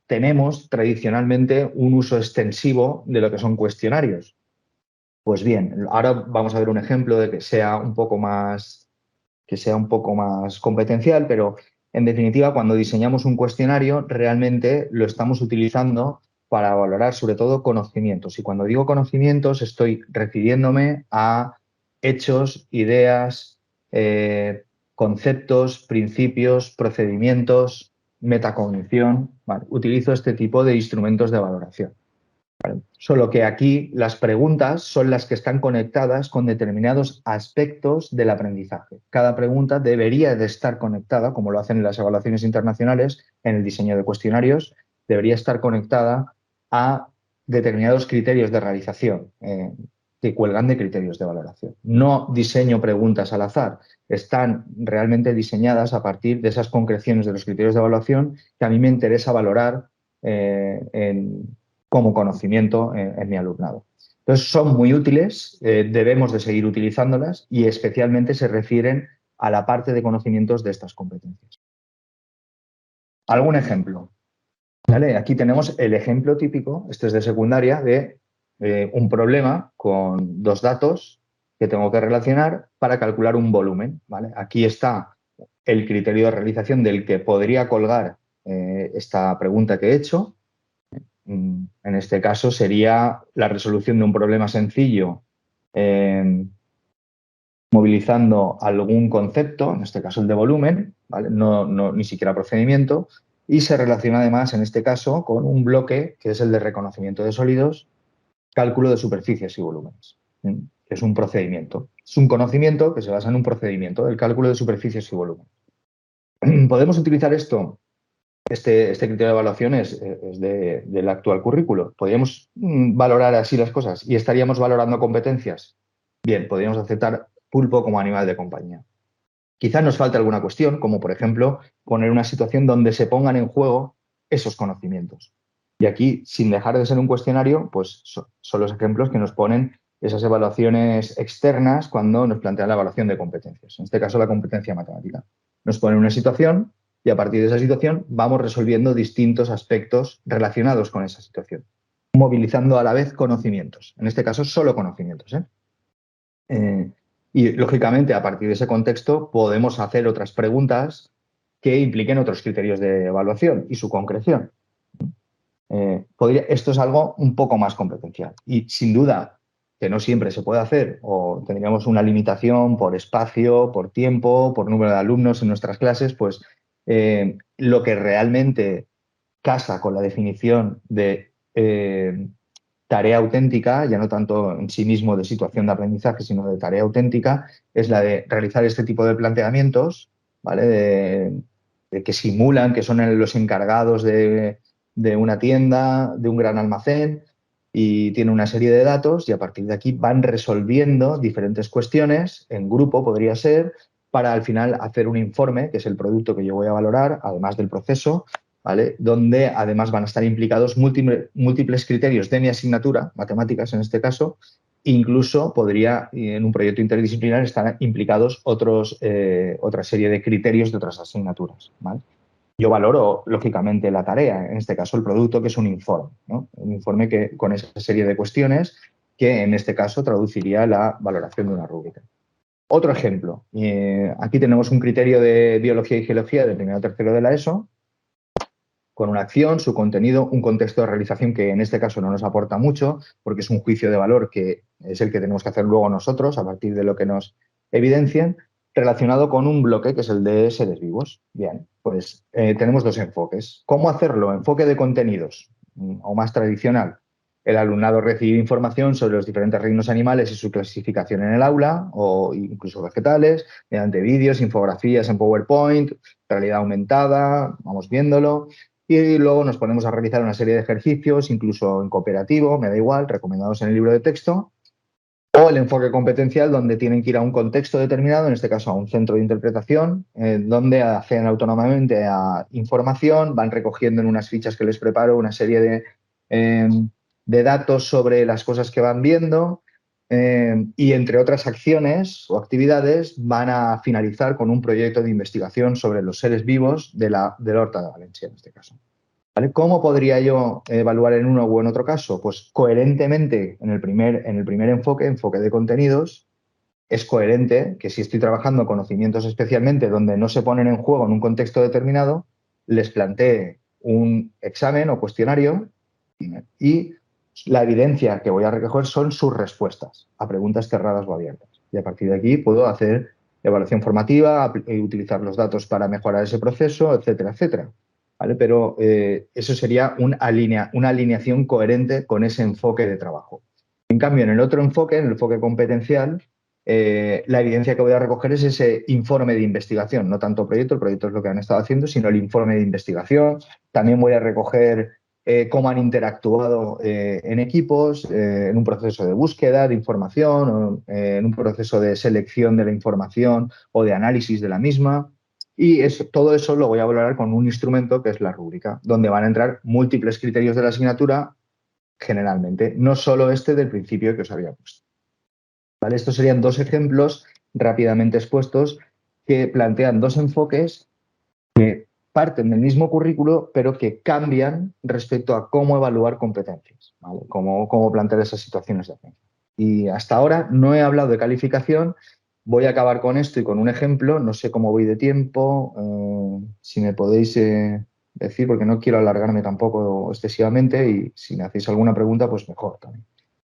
tenemos tradicionalmente un uso extensivo de lo que son cuestionarios. Pues bien, ahora vamos a ver un ejemplo de que sea un poco más competencial, pero en definitiva, cuando diseñamos un cuestionario, realmente lo estamos utilizando para valorar sobre todo conocimientos. Y cuando digo conocimientos, estoy refiriéndome a hechos, ideas, conceptos, principios, procedimientos, metacognición. ¿Vale? Utilizo este tipo de instrumentos de valoración. ¿Vale? Solo que aquí las preguntas son las que están conectadas con determinados aspectos del aprendizaje. Cada pregunta debería de estar conectada, como lo hacen en las evaluaciones internacionales, en el diseño de cuestionarios, debería estar conectada a determinados criterios de realización que cuelgan de criterios de valoración. No diseño preguntas al azar, están realmente diseñadas a partir de esas concreciones de los criterios de evaluación que a mí me interesa valorar como conocimiento en mi alumnado. Entonces, son muy útiles, debemos de seguir utilizándolas y especialmente se refieren a la parte de conocimientos de estas competencias. ¿Algún ejemplo? ¿Vale? Aquí tenemos el ejemplo típico, este es de secundaria, de un problema con dos datos que tengo que relacionar para calcular un volumen. ¿Vale? Aquí está el criterio de realización del que podría colgar esta pregunta que he hecho. En este caso sería la resolución de un problema sencillo movilizando algún concepto, en este caso el de volumen, ¿vale? Ni siquiera procedimiento, y se relaciona además en este caso con un bloque que es el de reconocimiento de sólidos, cálculo de superficies y volúmenes, que es un procedimiento. Es un conocimiento que se basa en un procedimiento, el cálculo de superficies y volúmenes. ¿Podemos utilizar esto? Este criterio de evaluación es del actual currículo. ¿Podríamos valorar así las cosas y estaríamos valorando competencias? Bien, podríamos aceptar pulpo como animal de compañía. Quizás nos falte alguna cuestión, como por ejemplo poner una situación donde se pongan en juego esos conocimientos. Y aquí, sin dejar de ser un cuestionario, pues son los ejemplos que nos ponen esas evaluaciones externas cuando nos plantean la evaluación de competencias. En este caso, la competencia matemática. Nos ponen una situación y a partir de esa situación vamos resolviendo distintos aspectos relacionados con esa situación, movilizando a la vez conocimientos. En este caso, solo conocimientos. Y, lógicamente, a partir de ese contexto podemos hacer otras preguntas que impliquen otros criterios de evaluación y su concreción. Esto es algo un poco más competencial y, sin duda, que no siempre se puede hacer o tendríamos una limitación por espacio, por tiempo, por número de alumnos en nuestras clases, pues lo que realmente casa con la definición de tarea auténtica, ya no tanto en sí mismo de situación de aprendizaje, sino de tarea auténtica, es la de realizar este tipo de planteamientos, ¿vale? De que simulan que son los encargados de una tienda, de un gran almacén, y tienen una serie de datos y a partir de aquí van resolviendo diferentes cuestiones, en grupo podría ser, para al final hacer un informe, que es el producto que yo voy a valorar, además del proceso, ¿vale? Donde además van a estar implicados múltiples criterios de mi asignatura, matemáticas en este caso, incluso podría, en un proyecto interdisciplinar, estar implicados otra serie de criterios de otras asignaturas, ¿vale? Yo valoro, lógicamente, la tarea, en este caso el producto, que es un informe, ¿no? Un informe que, con esa serie de cuestiones que, en este caso, traduciría la valoración de una rúbrica. Otro ejemplo. Aquí tenemos un criterio de biología y geología de primero o tercero de la ESO, con una acción, su contenido, un contexto de realización que en este caso no nos aporta mucho, porque es un juicio de valor que es el que tenemos que hacer luego nosotros a partir de lo que nos evidencien, relacionado con un bloque que es el de seres vivos. Bien, pues tenemos dos enfoques. ¿Cómo hacerlo? Enfoque de contenidos, o más tradicional. El alumnado recibe información sobre los diferentes reinos animales y su clasificación en el aula, o incluso vegetales, mediante vídeos, infografías en PowerPoint, realidad aumentada, vamos viéndolo. Y luego nos ponemos a realizar una serie de ejercicios, incluso en cooperativo, me da igual, recomendados en el libro de texto, o el enfoque competencial, donde tienen que ir a un contexto determinado, en este caso a un centro de interpretación, donde acceden autónomamente a información, van recogiendo en unas fichas que les preparo una serie de datos sobre las cosas que van viendo, y entre otras acciones o actividades van a finalizar con un proyecto de investigación sobre los seres vivos de la Horta de Valencia, en este caso. ¿Vale? ¿Cómo podría yo evaluar en uno o en otro caso? Pues coherentemente en el primer enfoque de contenidos, es coherente que si estoy trabajando conocimientos especialmente donde no se ponen en juego en un contexto determinado, les plantee un examen o cuestionario y la evidencia que voy a recoger son sus respuestas a preguntas cerradas o abiertas. Y a partir de aquí puedo hacer evaluación formativa, utilizar los datos para mejorar ese proceso, etcétera, etcétera. ¿Vale? Pero eso sería una alineación coherente con ese enfoque de trabajo. En cambio, en el otro enfoque, en el enfoque competencial, la evidencia que voy a recoger es ese informe de investigación, no tanto proyecto, el proyecto es lo que han estado haciendo, sino el informe de investigación. También voy a recoger cómo han interactuado en equipos, en un proceso de búsqueda de información, o, en un proceso de selección de la información o de análisis de la misma. Y todo eso lo voy a valorar con un instrumento que es la rúbrica, donde van a entrar múltiples criterios de la asignatura, generalmente, no solo este del principio que os había puesto. ¿Vale? Estos serían dos ejemplos rápidamente expuestos que plantean dos enfoques que parten del mismo currículo, pero que cambian respecto a cómo evaluar competencias, ¿vale? Cómo plantear esas situaciones de atención. Y hasta ahora no he hablado de calificación. Voy a acabar con esto y con un ejemplo. No sé cómo voy de tiempo, si me podéis decir, porque no quiero alargarme tampoco excesivamente y si me hacéis alguna pregunta, pues mejor también.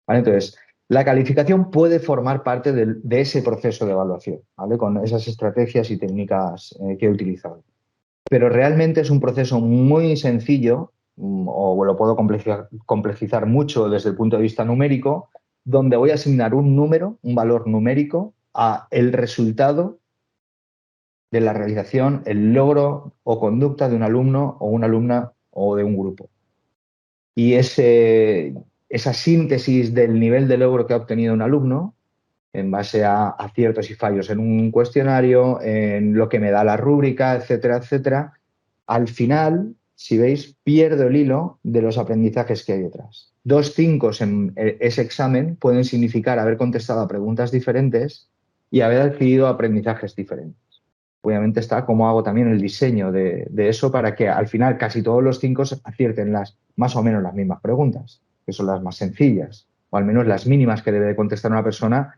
¿Vale? Entonces, la calificación puede formar parte de ese proceso de evaluación, ¿vale? Con esas estrategias y técnicas que he utilizado. Pero realmente es un proceso muy sencillo, o lo puedo complejizar mucho desde el punto de vista numérico, donde voy a asignar un número, un valor numérico, a el resultado de la realización, el logro o conducta de un alumno o una alumna o de un grupo. Y esa síntesis del nivel de logro que ha obtenido un alumno, en base a aciertos y fallos en un cuestionario, en lo que me da la rúbrica, etcétera, etcétera, al final, si veis, pierdo el hilo de los aprendizajes que hay detrás. 2 5 en ese examen pueden significar haber contestado a preguntas diferentes y haber adquirido aprendizajes diferentes. Obviamente está cómo hago también el diseño de eso para que al final casi todos los 5 acierten más o menos las mismas preguntas, que son las más sencillas, o al menos las mínimas que debe de contestar una persona,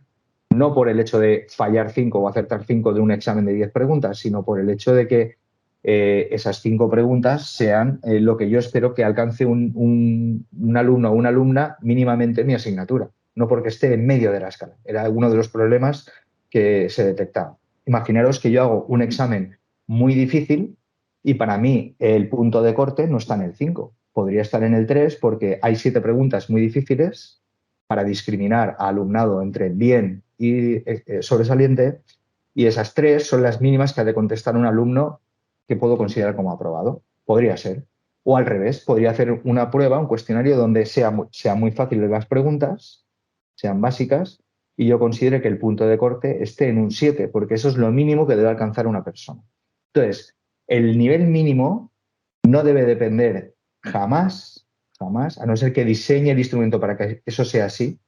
no por el hecho de fallar 5 o acertar 5 de un examen de 10 preguntas, sino por el hecho de que esas 5 preguntas sean lo que yo espero que alcance un alumno o una alumna mínimamente en mi asignatura, no porque esté en medio de la escala. Era uno de los problemas que se detectaban. Imaginaros que yo hago un examen muy difícil y para mí el punto de corte no está en el 5. Podría estar en el 3 porque hay 7 preguntas muy difíciles para discriminar a alumnado entre bien y sobresaliente, y esas 3 son las mínimas que ha de contestar un alumno que puedo considerar como aprobado. Podría ser. O al revés, podría hacer una prueba, un cuestionario donde sea muy fácil las preguntas, sean básicas, y yo considero que el punto de corte esté en un 7, porque eso es lo mínimo que debe alcanzar una persona. Entonces, el nivel mínimo no debe depender jamás, a no ser que diseñe el instrumento para que eso sea así,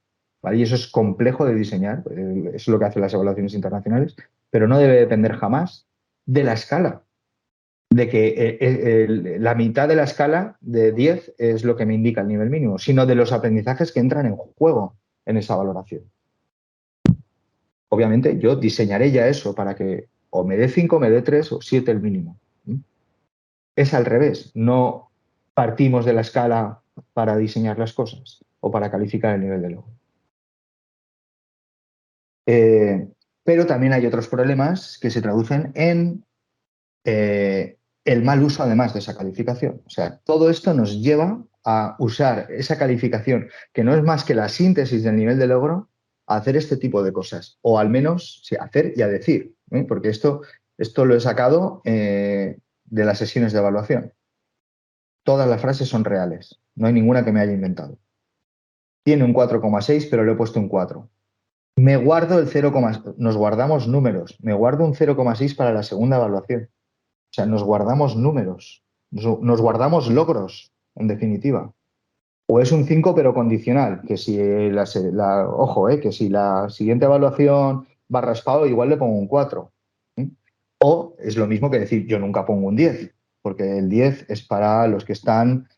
¿vale? Y eso es complejo de diseñar, eso es lo que hacen las evaluaciones internacionales, pero no debe depender jamás de la escala. de que la mitad de la escala de 10 es lo que me indica el nivel mínimo, sino de los aprendizajes que entran en juego en esa valoración. Obviamente yo diseñaré ya eso para que o me dé 5, me dé 3 o 7 el mínimo. Es al revés, no partimos de la escala para diseñar las cosas o para calificar el nivel de logro. Pero también hay otros problemas que se traducen en el mal uso además de esa calificación. O sea, todo esto nos lleva a usar esa calificación, que no es más que la síntesis del nivel de logro, a hacer este tipo de cosas. O al menos sí, hacer y a decir, porque esto lo he sacado de las sesiones de evaluación. Todas las frases son reales, no hay ninguna que me haya inventado. Tiene un 4,6, pero le he puesto un 4. Me guardo el 0, nos guardamos números. Me guardo un 0,6 para la segunda evaluación. O sea, nos guardamos números, nos guardamos logros, en definitiva. O es un 5 pero condicional, que si que si la siguiente evaluación va raspado, igual le pongo un 4. O es lo mismo que decir, yo nunca pongo un 10, porque el 10 es para los que están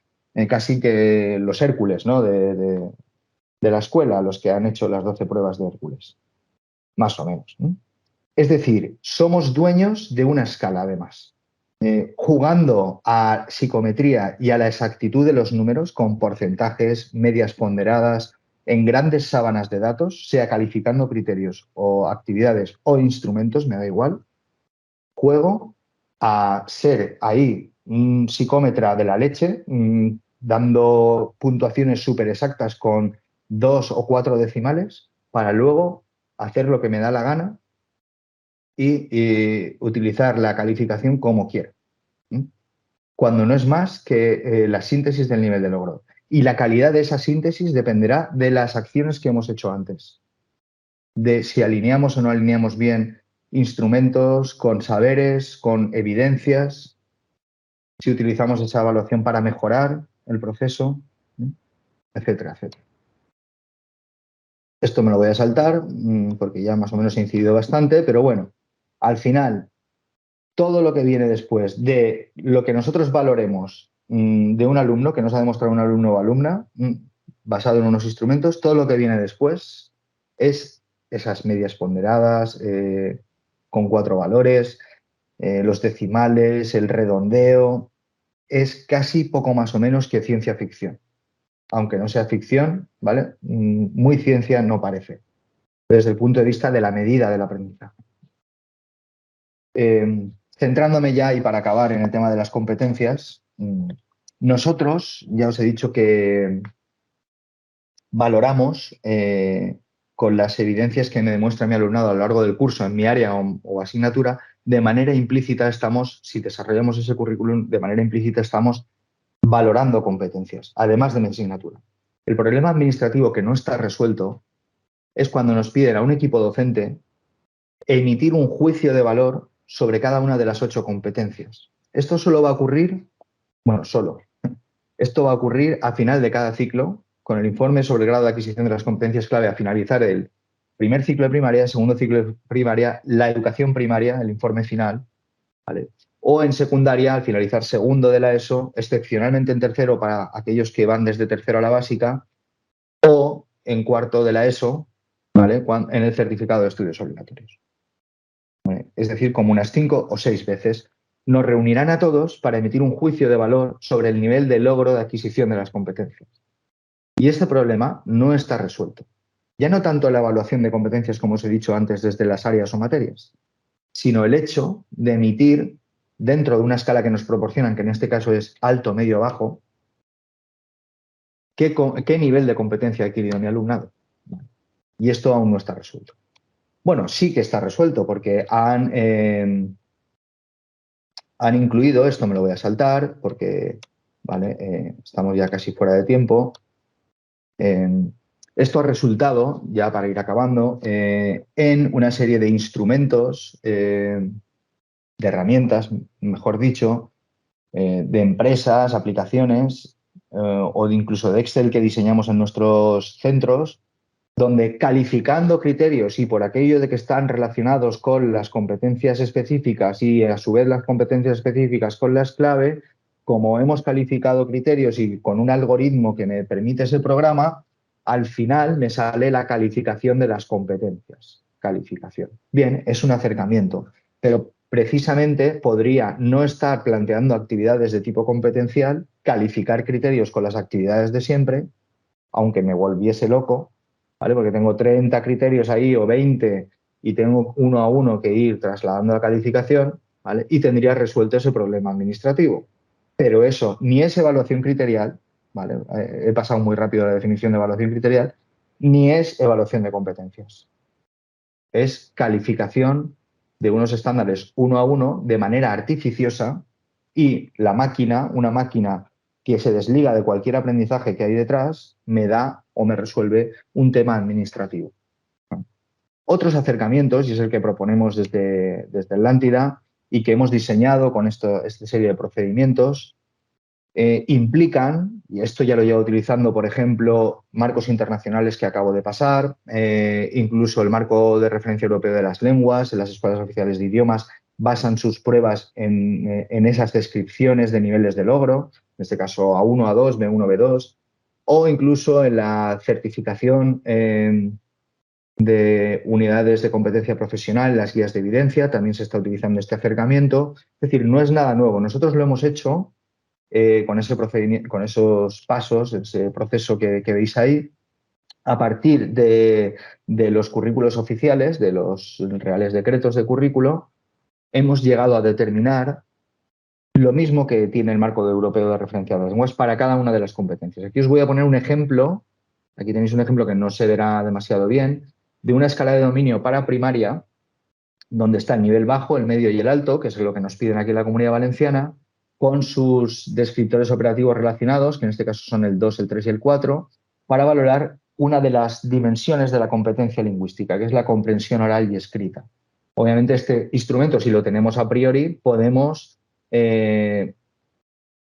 casi que los Hércules, ¿no? de la escuela, los que han hecho las 12 pruebas de Hércules, más o menos. Es decir, somos dueños de una escala, además. Jugando a psicometría y a la exactitud de los números con porcentajes, medias ponderadas, en grandes sábanas de datos, sea calificando criterios o actividades o instrumentos, me da igual, juego a ser ahí un psicómetra de la leche, dando puntuaciones súper exactas con 2 o 4 decimales, para luego hacer lo que me da la gana y utilizar la calificación como quiera. Cuando no es más que la síntesis del nivel de logro. Y la calidad de esa síntesis dependerá de las acciones que hemos hecho antes. De si alineamos o no alineamos bien instrumentos, con saberes, con evidencias, si utilizamos esa evaluación para mejorar el proceso, etcétera, etcétera. Esto me lo voy a saltar porque ya más o menos he incidido bastante, pero bueno, al final, todo lo que viene después de lo que nosotros valoremos de un alumno, que nos ha demostrado un alumno o alumna, basado en unos instrumentos, todo lo que viene después es esas medias ponderadas con 4 valores, los decimales, el redondeo, es casi poco más o menos que ciencia ficción. Aunque no sea ficción, ¿vale? Muy ciencia no parece, desde el punto de vista de la medida del aprendizaje. Centrándome ya y para acabar en el tema de las competencias, nosotros, ya os he dicho que valoramos con las evidencias que me demuestra mi alumnado a lo largo del curso en mi área o asignatura, de manera implícita estamos, si desarrollamos ese currículum, de manera implícita estamos valorando competencias, además de mi asignatura. El problema administrativo que no está resuelto es cuando nos piden a un equipo docente emitir un juicio de valor sobre cada una de las 8 competencias. Esto solo va a ocurrir, esto va a ocurrir a final de cada ciclo, con el informe sobre el grado de adquisición de las competencias clave a finalizar el primer ciclo de primaria, el segundo ciclo de primaria, la educación primaria, el informe final, ¿vale? O en secundaria, al finalizar segundo de la ESO, excepcionalmente en tercero para aquellos que van desde tercero a la básica, o en cuarto de la ESO, ¿vale? En el certificado de estudios obligatorios. Es decir, como unas 5 o 6 veces, nos reunirán a todos para emitir un juicio de valor sobre el nivel de logro de adquisición de las competencias. Y este problema no está resuelto. Ya no tanto la evaluación de competencias, como os he dicho antes, desde las áreas o materias, sino el hecho de emitir, dentro de una escala que nos proporcionan, que en este caso es alto, medio, bajo, qué nivel de competencia ha adquirido mi alumnado. Y esto aún no está resuelto. Bueno, sí que está resuelto porque han incluido, esto me lo voy a saltar porque ¿vale? Estamos ya casi fuera de tiempo. Esto ha resultado, ya para ir acabando, en una serie de instrumentos, de herramientas, mejor dicho, de empresas, aplicaciones o incluso de Excel que diseñamos en nuestros centros donde calificando criterios y por aquello de que están relacionados con las competencias específicas y a su vez las competencias específicas con las clave, como hemos calificado criterios y con un algoritmo que me permite ese programa, al final me sale la calificación de las competencias. Calificación. Bien, es un acercamiento, pero precisamente podría no estar planteando actividades de tipo competencial, calificar criterios con las actividades de siempre, aunque me volviese loco, ¿vale? Porque tengo 30 criterios ahí o 20 y tengo uno a uno que ir trasladando la calificación, ¿vale? Y tendría resuelto ese problema administrativo. Pero eso ni es evaluación criterial, ¿vale? He pasado muy rápido la definición de evaluación criterial, ni es evaluación de competencias. Es calificación de unos estándares uno a uno de manera artificiosa y la máquina, una máquina que se desliga de cualquier aprendizaje que hay detrás, me da o me resuelve un tema administrativo. Otros acercamientos, y es el que proponemos desde Atlántida y que hemos diseñado con esta serie de procedimientos, implican, y esto ya lo llevo utilizando, por ejemplo, marcos internacionales que acabo de pasar, incluso el marco de referencia europeo de las lenguas, en las escuelas oficiales de idiomas, basan sus pruebas en esas descripciones de niveles de logro, en este caso A1, A2, B1, B2, o incluso en la certificación de unidades de competencia profesional, las guías de evidencia, también se está utilizando este acercamiento. Es decir, no es nada nuevo. Nosotros lo hemos hecho con ese procedimiento, con esos pasos, ese proceso que veis ahí, a partir de los currículos oficiales, de los reales decretos de currículo, hemos llegado a determinar lo mismo que tiene el marco europeo de referencia de las lenguas para cada una de las competencias. Aquí os voy a poner un ejemplo, aquí tenéis un ejemplo que no se verá demasiado bien, de una escala de dominio para primaria, donde está el nivel bajo, el medio y el alto, que es lo que nos piden aquí en la Comunidad Valenciana, con sus descriptores operativos relacionados, que en este caso son el 2, el 3 y el 4, para valorar una de las dimensiones de la competencia lingüística, que es la comprensión oral y escrita. Obviamente este instrumento, si lo tenemos a priori, podemos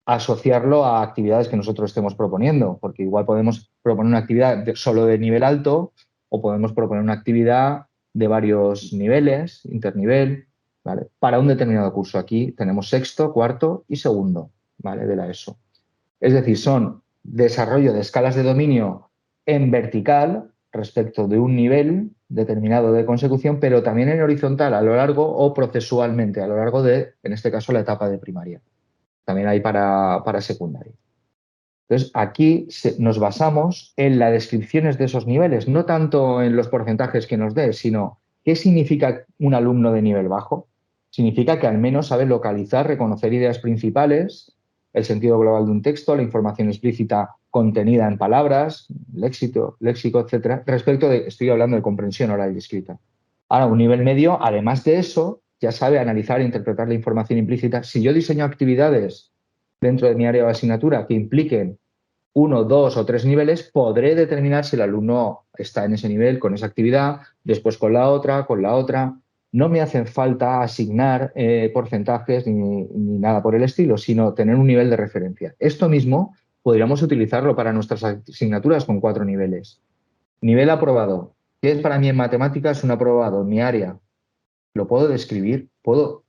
asociarlo a actividades que nosotros estemos proponiendo, porque igual podemos proponer una actividad solo de nivel alto o podemos proponer una actividad de varios niveles, internivel, ¿vale? Para un determinado curso. Aquí tenemos sexto, cuarto y segundo, ¿vale? De la ESO. Es decir, son desarrollo de escalas de dominio en vertical respecto de un nivel determinado de consecución, pero también en horizontal a lo largo o procesualmente a lo largo de, en este caso, la etapa de primaria. También hay para secundaria. Entonces, aquí nos basamos en las descripciones de esos niveles, no tanto en los porcentajes que nos dé, sino ¿qué significa un alumno de nivel bajo? Significa que al menos sabe localizar, reconocer ideas principales, el sentido global de un texto, la información explícita contenida en palabras, léxico, etcétera, respecto de, estoy hablando de comprensión oral y escrita. Ahora, un nivel medio, además de eso, ya sabe analizar e interpretar la información implícita. Si yo diseño actividades dentro de mi área de asignatura que impliquen 1, 2 o 3 niveles, podré determinar si el alumno está en ese nivel con esa actividad, después con la otra. No me hacen falta asignar porcentajes ni nada por el estilo, sino tener un nivel de referencia. Esto mismo podríamos utilizarlo para nuestras asignaturas con 4 niveles. Nivel aprobado. ¿Qué es para mí en matemáticas un aprobado en mi área? Lo puedo describir. Puedo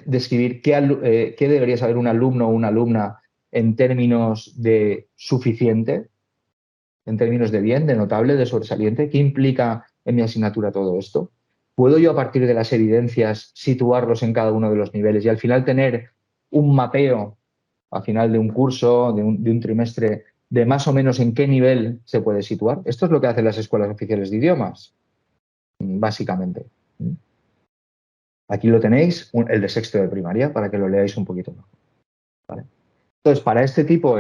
describir qué debería saber un alumno o una alumna en términos de suficiente, en términos de bien, de notable, de sobresaliente. ¿Qué implica en mi asignatura todo esto? ¿Puedo yo a partir de las evidencias situarlos en cada uno de los niveles y al final tener un mapeo al final de un curso, de un trimestre, de más o menos en qué nivel se puede situar? Esto es lo que hacen las escuelas oficiales de idiomas, básicamente. Aquí lo tenéis, el de sexto de primaria, para que lo leáis un poquito mejor. ¿Vale? Entonces, para este tipo,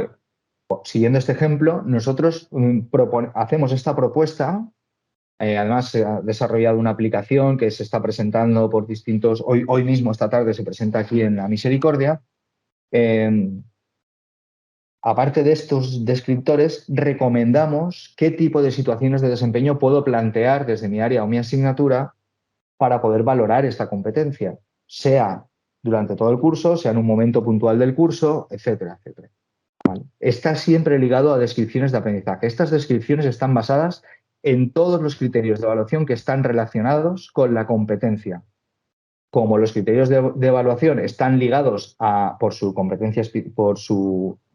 siguiendo este ejemplo, nosotros hacemos esta propuesta. Además, se ha desarrollado una aplicación que se está presentando por distintos... Hoy mismo, esta tarde, se presenta aquí en la Misericordia. Aparte de estos descriptores, recomendamos qué tipo de situaciones de desempeño puedo plantear desde mi área o mi asignatura para poder valorar esta competencia, sea durante todo el curso, sea en un momento puntual del curso, etcétera, etcétera. ¿Vale? Está siempre ligado a descripciones de aprendizaje. Estas descripciones están basadas en todos los criterios de evaluación que están relacionados con la competencia. Como los criterios de evaluación están ligados por su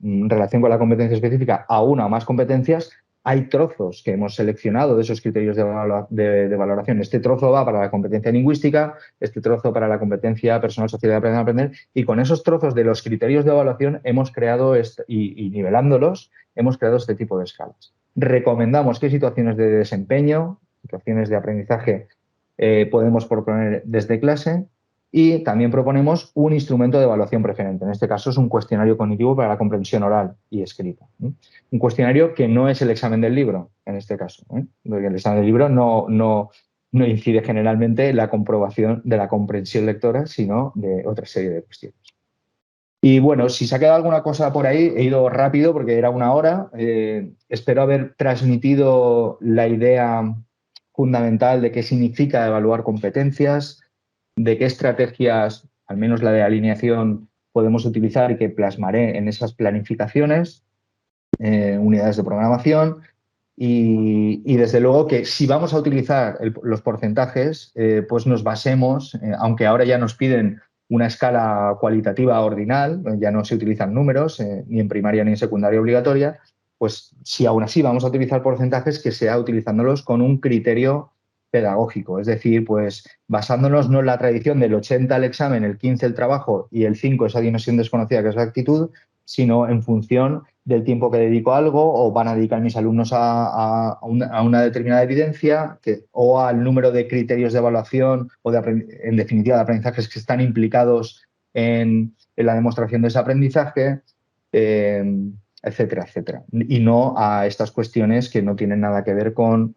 relación con la competencia específica a una o más competencias, hay trozos que hemos seleccionado de esos criterios de valoración. Este trozo va para la competencia lingüística, este trozo para la competencia personal, social y aprender, y con esos trozos de los criterios de evaluación hemos creado, y nivelándolos, hemos creado este tipo de escalas. Recomendamos qué situaciones de desempeño, situaciones de aprendizaje podemos proponer desde clase, y también proponemos un instrumento de evaluación preferente. En este caso es un cuestionario cognitivo para la comprensión oral y escrita. Un cuestionario que no es el examen del libro, en este caso, porque el examen del libro no incide generalmente en la comprobación de la comprensión lectora, sino de otra serie de cuestiones. Y bueno, si se ha quedado alguna cosa por ahí, he ido rápido porque era 1 hora. Espero haber transmitido la idea fundamental de qué significa evaluar competencias, de qué estrategias, al menos la de alineación, podemos utilizar y que plasmaré en esas planificaciones, unidades de programación, y desde luego que si vamos a utilizar los porcentajes, pues nos basemos, aunque ahora ya nos piden una escala cualitativa ordinal, ya no se utilizan números, ni en primaria ni en secundaria obligatoria, pues si aún así vamos a utilizar porcentajes, que sea utilizándolos con un criterio pedagógico, es decir, pues basándonos no en la tradición del 80 el examen, el 15 el trabajo y el 5 esa dimensión desconocida que es la actitud, sino en función del tiempo que dedico a algo, o van a dedicar mis alumnos a una determinada evidencia, o al número de criterios de evaluación o en definitiva de aprendizajes que están implicados en la demostración de ese aprendizaje, etcétera, etcétera. Y no a estas cuestiones que no tienen nada que ver con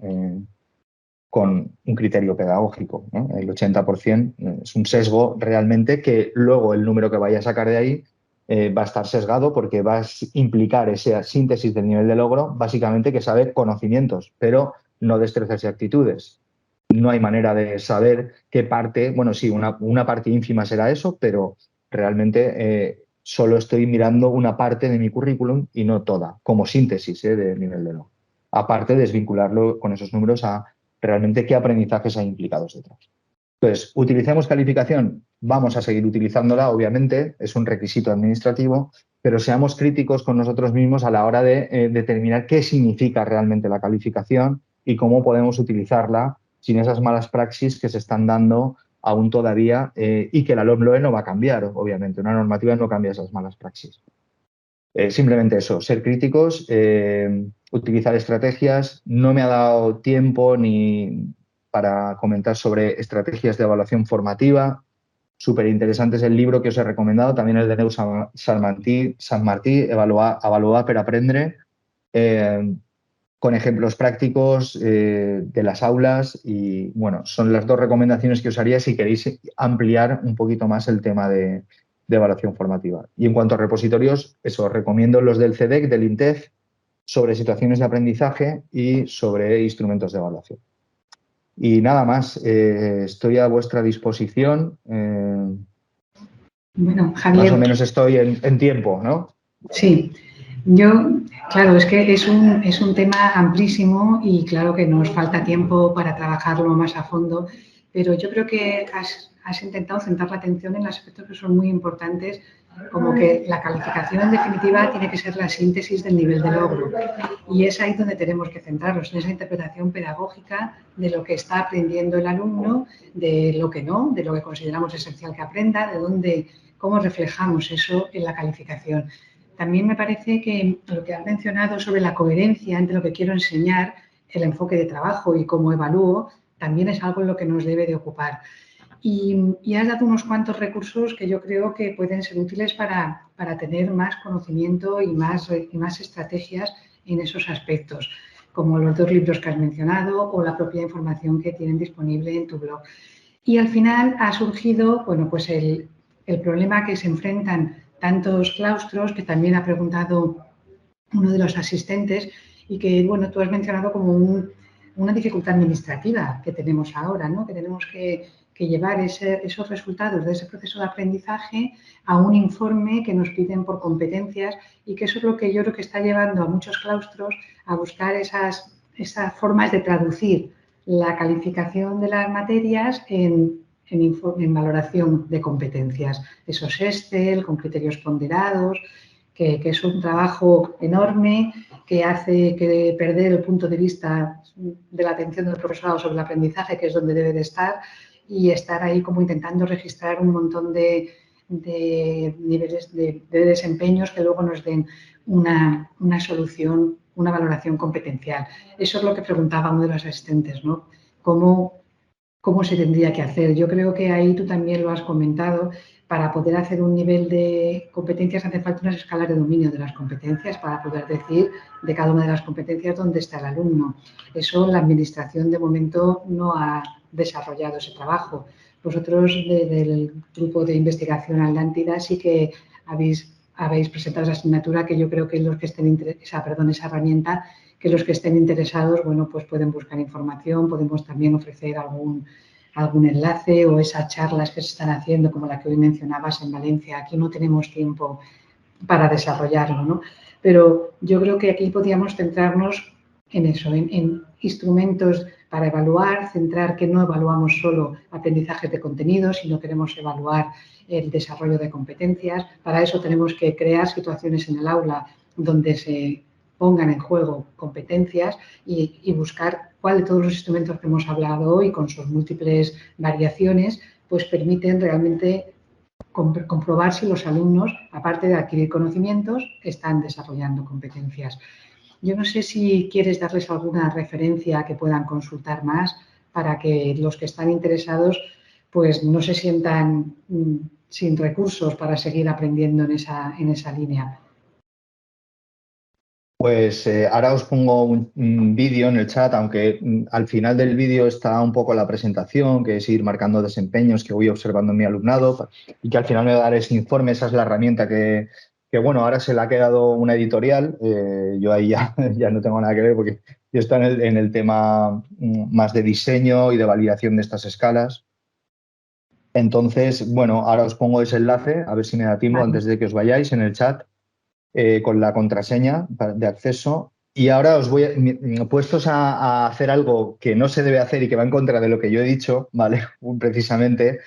un criterio pedagógico, ¿no? El 80% es un sesgo realmente que luego el número que vaya a sacar de ahí va a estar sesgado porque va a implicar esa síntesis del nivel de logro, básicamente que sabe conocimientos, pero no destrezas y actitudes. No hay manera de saber qué parte, bueno, sí, una parte ínfima será eso, pero realmente solo estoy mirando una parte de mi currículum y no toda, como síntesis del nivel de logro. Aparte de desvincularlo con esos números a realmente qué aprendizajes hay implicados detrás. Entonces, ¿utilicemos calificación? Vamos a seguir utilizándola, obviamente, es un requisito administrativo, pero seamos críticos con nosotros mismos a la hora de determinar qué significa realmente la calificación y cómo podemos utilizarla sin esas malas praxis que se están dando aún todavía y que la LOMLOE no va a cambiar, obviamente. Una normativa no cambia esas malas praxis. Simplemente eso, ser críticos, utilizar estrategias. No me ha dado tiempo ni para comentar sobre estrategias de evaluación formativa. Súper interesante es el libro que os he recomendado, también el de Neus San Martí, Evaluar per Aprendre, con ejemplos prácticos de las aulas. Y bueno, son las 2 recomendaciones que os haría si queréis ampliar un poquito más el tema de evaluación formativa. Y en cuanto a repositorios, eso, os recomiendo los del CEDEC, del INTEF, sobre situaciones de aprendizaje y sobre instrumentos de evaluación. Y nada más, estoy a vuestra disposición. Bueno, Javier, más o menos estoy en tiempo, ¿no? Sí, claro, es que es un tema amplísimo y claro que nos falta tiempo para trabajarlo más a fondo, pero yo creo que has intentado centrar la atención en aspectos que son muy importantes, como que la calificación en definitiva tiene que ser la síntesis del nivel de logro, y es ahí donde tenemos que centrarnos, en esa interpretación pedagógica de lo que está aprendiendo el alumno, de lo que no, de lo que consideramos esencial que aprenda, cómo reflejamos eso en la calificación. También me parece que lo que has mencionado sobre la coherencia entre lo que quiero enseñar, el enfoque de trabajo y cómo evalúo, también es algo en lo que nos debe de ocupar. Y has dado unos cuantos recursos que yo creo que pueden ser útiles para tener más conocimiento y más estrategias en esos aspectos, como los 2 libros que has mencionado o la propia información que tienen disponible en tu blog. Y al final ha surgido, bueno, pues el problema que se enfrentan tantos claustros, que también ha preguntado uno de los asistentes y que, bueno, tú has mencionado como una dificultad administrativa que tenemos ahora, ¿no? Que tenemos que llevar esos resultados de ese proceso de aprendizaje a un informe que nos piden por competencias, y que eso es lo que yo creo que está llevando a muchos claustros a buscar esas esas formas de traducir la calificación de las materias en valoración de competencias. Esos Excel con criterios ponderados, que es un trabajo enorme que hace que perder el punto de vista de la atención del profesorado sobre el aprendizaje, que es donde debe de estar, y estar ahí como intentando registrar un montón de niveles de desempeños que luego nos den una solución, una valoración competencial. Eso es lo que preguntaba uno de los asistentes, ¿no? ¿Cómo se tendría que hacer? Yo creo que ahí tú también lo has comentado. Para poder hacer un nivel de competencias hace falta unas escalas de dominio de las competencias para poder decir de cada una de las competencias dónde está el alumno. Eso la Administración de momento no ha desarrollado ese trabajo. Vosotros del grupo de investigación Atlántida sí que habéis presentado esa asignatura que yo creo que los que estén esa herramienta, que los que estén interesados, bueno, pues pueden buscar información, podemos también ofrecer algún enlace o esas charlas que se están haciendo, como la que hoy mencionabas en Valencia. Aquí no tenemos tiempo para desarrollarlo, ¿no? Pero yo creo que aquí podríamos centrarnos en eso, en instrumentos para evaluar, centrar que no evaluamos solo aprendizajes de contenidos, sino queremos evaluar el desarrollo de competencias. Para eso tenemos que crear situaciones en el aula donde se pongan en juego competencias y buscar cuál de todos los instrumentos que hemos hablado hoy, con sus múltiples variaciones, pues permiten realmente comprobar si los alumnos, aparte de adquirir conocimientos, están desarrollando competencias. Yo no sé si quieres darles alguna referencia que puedan consultar más para que los que están interesados pues no se sientan sin recursos para seguir aprendiendo en esa línea. Pues ahora os pongo un vídeo en el chat, aunque al final del vídeo está un poco la presentación, que es ir marcando desempeños que voy observando en mi alumnado y que al final me va a dar ese informe. Esa es la herramienta que bueno, ahora se le ha quedado una editorial. Yo ahí ya no tengo nada que ver porque yo estoy en el tema más de diseño y de validación de estas escalas. Entonces, bueno, ahora os pongo ese enlace, a ver si me da tiempo antes de que os vayáis en el chat. Con la contraseña de acceso. Y ahora os voy puestos a hacer algo que no se debe hacer y que va en contra de lo que yo he dicho, ¿vale? Precisamente,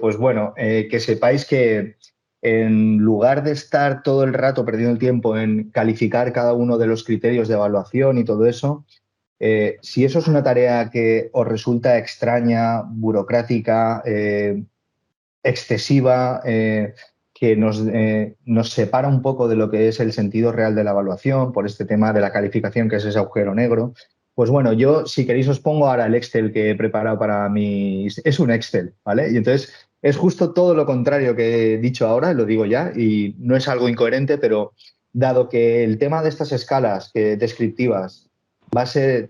pues bueno, que sepáis que en lugar de estar todo el rato perdiendo el tiempo en calificar cada uno de los criterios de evaluación y todo eso, si eso es una tarea que os resulta extraña, burocrática, excesiva, que nos separa un poco de lo que es el sentido real de la evaluación por este tema de la calificación, que es ese agujero negro. Pues bueno, yo, si queréis, os pongo ahora el Excel que he preparado para mí. Es un Excel, ¿vale? Y entonces es justo todo lo contrario que he dicho ahora, lo digo ya, y no es algo incoherente, pero dado que el tema de estas escalas descriptivas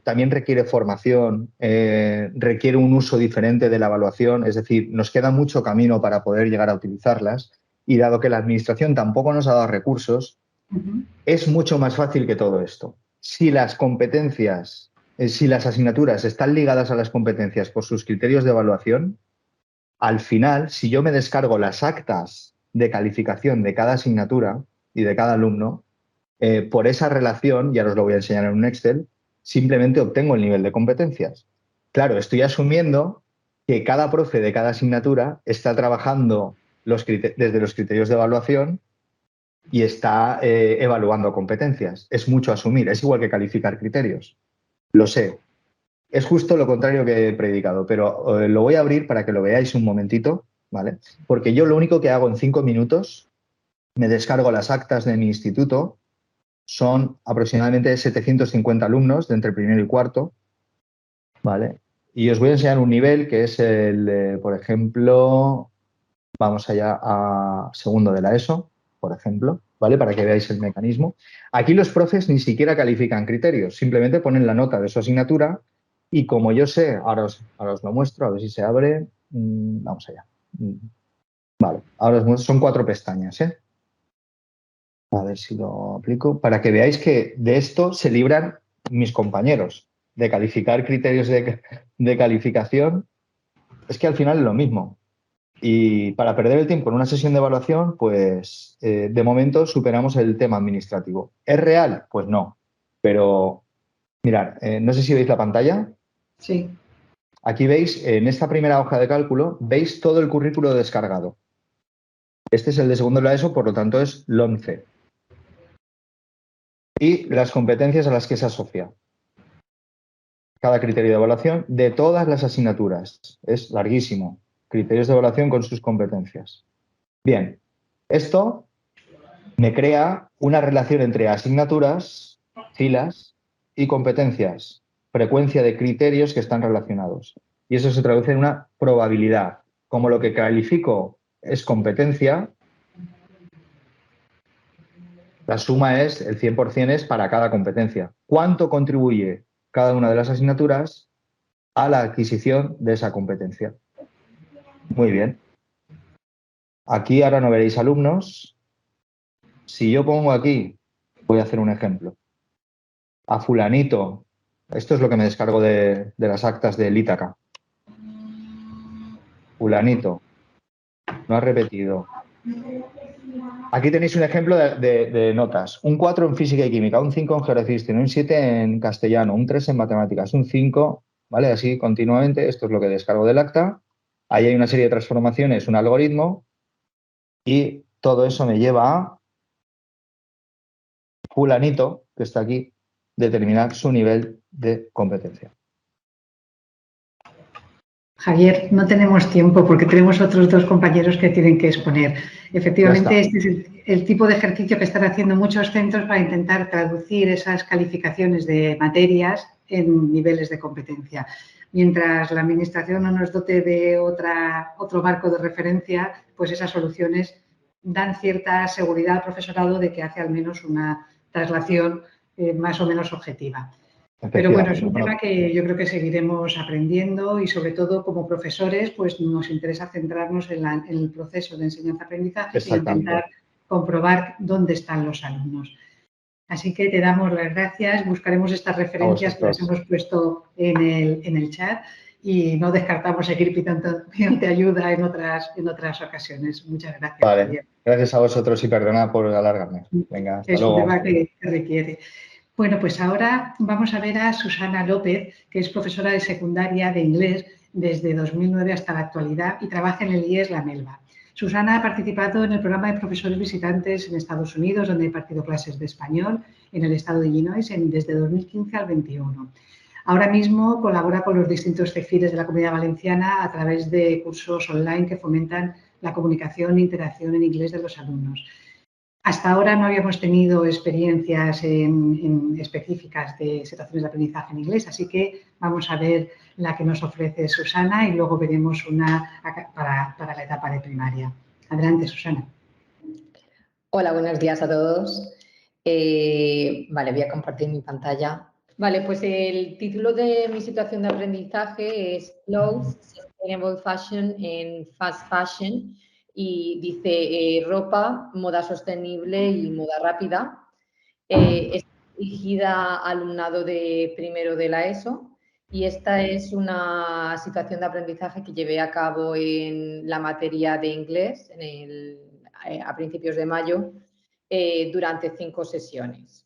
también requiere formación, requiere un uso diferente de la evaluación, es decir, nos queda mucho camino para poder llegar a utilizarlas. Y dado que la Administración tampoco nos ha dado recursos, es mucho más fácil que todo esto. Si las competencias, si las asignaturas están ligadas a las competencias por sus criterios de evaluación, al final, si yo me descargo las actas de calificación de cada asignatura y de cada alumno, por esa relación, ya os lo voy a enseñar en un Excel, simplemente obtengo el nivel de competencias. Claro, estoy asumiendo que cada profe de cada asignatura está trabajando desde los criterios de evaluación y está evaluando competencias. Es mucho asumir, es igual que calificar criterios. Lo sé. Es justo lo contrario que he predicado, pero lo voy a abrir para que lo veáis un momentito, ¿vale? Porque yo lo único que hago en 5 minutos, me descargo las actas de mi instituto, son aproximadamente 750 alumnos de entre primero y cuarto, ¿vale? Y os voy a enseñar un nivel que es el, por ejemplo, vamos allá a segundo de la ESO, por ejemplo, ¿vale? Para que veáis el mecanismo. Aquí los profes ni siquiera califican criterios, simplemente ponen la nota de su asignatura y como yo sé, ahora os lo muestro, a ver si se abre. Vamos allá. Vale, ahora os muestro, son 4 pestañas, ¿eh? A ver si lo aplico, para que veáis que de esto se libran mis compañeros, de calificar criterios de calificación. Es que al final es lo mismo. Y para perder el tiempo en una sesión de evaluación, pues de momento superamos el tema administrativo. ¿Es real? Pues no. Pero Mirad, no sé si veis la pantalla. Sí. Aquí veis, en esta primera hoja de cálculo, veis todo el currículo descargado. Este es el de segundo de la ESO, por lo tanto es LOMCE. Y las competencias a las que se asocia. Cada criterio de evaluación de todas las asignaturas. Es larguísimo. Criterios de evaluación con sus competencias. Bien, esto me crea una relación entre asignaturas, filas y competencias. Frecuencia de criterios que están relacionados. Y eso se traduce en una probabilidad. Como lo que califico es competencia, la suma es, el 100% es para cada competencia. ¿Cuánto contribuye cada una de las asignaturas a la adquisición de esa competencia? Muy bien. Aquí ahora no veréis alumnos. Si yo pongo aquí, voy a hacer un ejemplo. A fulanito, esto es lo que me descargo de las actas del Ítaca. Fulanito, no ha repetido. Aquí tenéis un ejemplo de notas. Un 4 en física y química, un 5 en geografía y historia, un 7 en castellano, un 3 en matemáticas, un 5, ¿vale? Así continuamente. Esto es lo que descargo del acta. Ahí hay una serie de transformaciones, un algoritmo, y todo eso me lleva a fulanito, que está aquí, determinar su nivel de competencia. Javier, no tenemos tiempo porque tenemos otros dos compañeros que tienen que exponer. Efectivamente, este es el tipo de ejercicio que están haciendo muchos centros para intentar traducir esas calificaciones de materias en niveles de competencia. Mientras la Administración no nos dote de otro marco de referencia, pues esas soluciones dan cierta seguridad al profesorado de que hace al menos una traslación más o menos objetiva. Pero bueno, es un tema que yo creo que seguiremos aprendiendo y sobre todo como profesores pues nos interesa centrarnos en el proceso de enseñanza-aprendizaje e intentar comprobar dónde están los alumnos. Así que te damos las gracias, buscaremos estas referencias que las hemos puesto en el chat y no descartamos seguir pidiendo ayuda en otras ocasiones. Muchas gracias. Vale, Javier. gracias a vosotros y perdona por alargarme. Venga, hasta luego. Es un tema que requiere. Bueno, pues ahora vamos a ver a Susana López, que es profesora de secundaria de inglés desde 2009 hasta la actualidad y trabaja en el IES La Melva. Susana ha participado en el programa de profesores visitantes en Estados Unidos, donde ha impartido clases de español en el estado de Illinois desde 2015 al 21. Ahora mismo colabora con los distintos CEFIRES de la Comunidad Valenciana a través de cursos online que fomentan la comunicación e interacción en inglés de los alumnos. Hasta ahora no habíamos tenido experiencias específicas de situaciones de aprendizaje en inglés, así que vamos a ver la que nos ofrece Susana y luego veremos una para la etapa de primaria. Adelante, Susana. Hola, buenos días a todos. Vale, voy a compartir mi pantalla. Vale, pues el título de mi situación de aprendizaje es Clothes, Sustainable Fashion and Fast Fashion. Y dice ropa, moda sostenible y moda rápida. Está dirigida al alumnado de primero de la ESO y esta es una situación de aprendizaje que llevé a cabo en la materia de inglés a principios de mayo durante 5 sesiones.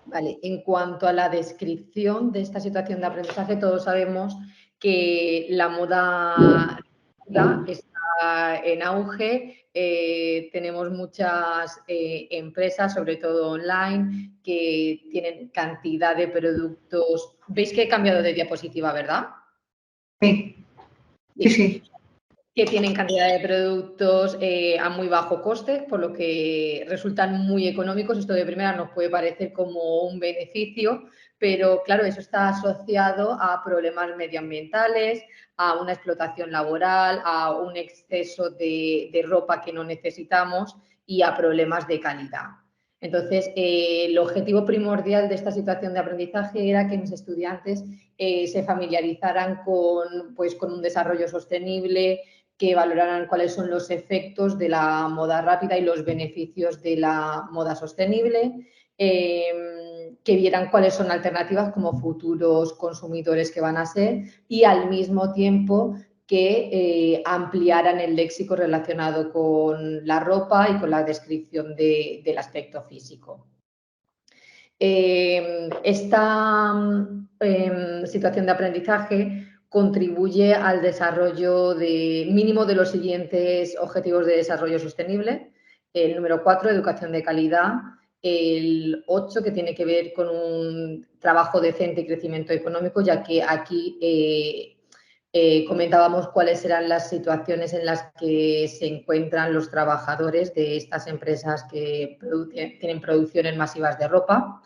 Vale, en cuanto a la descripción de esta situación de aprendizaje, todos sabemos que la moda está en auge, tenemos muchas empresas, sobre todo online, que tienen cantidad de productos. ¿Veis que he cambiado de diapositiva, verdad? Sí, sí, sí. Que tienen cantidad de productos a muy bajo coste, por lo que resultan muy económicos. Esto de primera nos puede parecer como un beneficio, pero claro, eso está asociado a problemas medioambientales, a una explotación laboral, a un exceso de ropa que no necesitamos y a problemas de calidad. Entonces, el objetivo primordial de esta situación de aprendizaje era que mis estudiantes se familiarizaran con un desarrollo sostenible, que valoraran cuáles son los efectos de la moda rápida y los beneficios de la moda sostenible, que vieran cuáles son alternativas como futuros consumidores que van a ser y al mismo tiempo que ampliaran el léxico relacionado con la ropa y con la descripción del aspecto físico. Esta situación de aprendizaje contribuye al desarrollo mínimo de los siguientes objetivos de desarrollo sostenible. El número 4, educación de calidad. El 8, que tiene que ver con un trabajo decente y crecimiento económico, ya que aquí comentábamos cuáles eran las situaciones en las que se encuentran los trabajadores de estas empresas que tienen producciones masivas de ropa.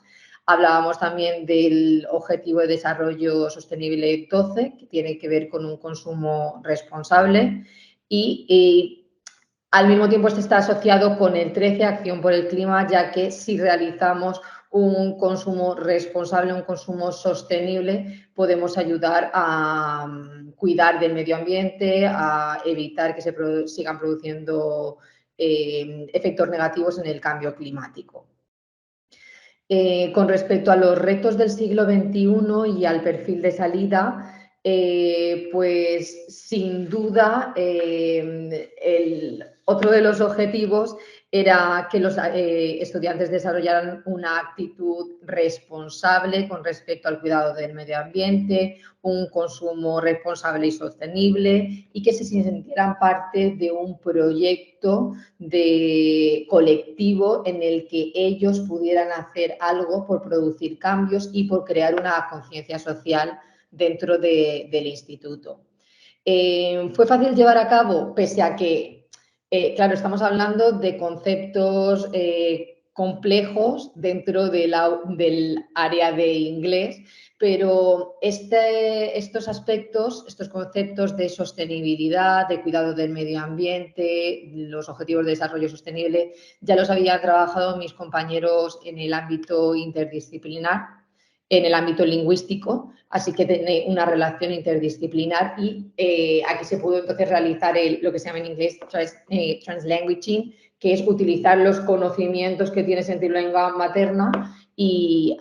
Hablábamos también del Objetivo de Desarrollo Sostenible 12, que tiene que ver con un consumo responsable, y al mismo tiempo este está asociado con el 13, Acción por el Clima, ya que si realizamos un consumo responsable, un consumo sostenible, podemos ayudar a cuidar del medio ambiente, a evitar que se sigan produciendo efectos negativos en el cambio climático. Con respecto a los retos del siglo XXI y al perfil de salida, pues sin duda otro de los objetivos era que los estudiantes desarrollaran una actitud responsable con respecto al cuidado del medio ambiente, un consumo responsable y sostenible, y que se sintieran parte de un proyecto colectivo en el que ellos pudieran hacer algo por producir cambios y por crear una conciencia social dentro del instituto. ¿Fue fácil llevar a cabo? Pese a que, claro, estamos hablando de conceptos complejos dentro del área de inglés, pero estos aspectos, estos conceptos de sostenibilidad, de cuidado del medio ambiente, los objetivos de desarrollo sostenible, ya los habían trabajado mis compañeros en el ámbito interdisciplinar, en el ámbito lingüístico, así que tiene una relación interdisciplinar y aquí se pudo entonces realizar lo que se llama en inglés translanguaging, que es utilizar los conocimientos que tienes en tu lengua materna y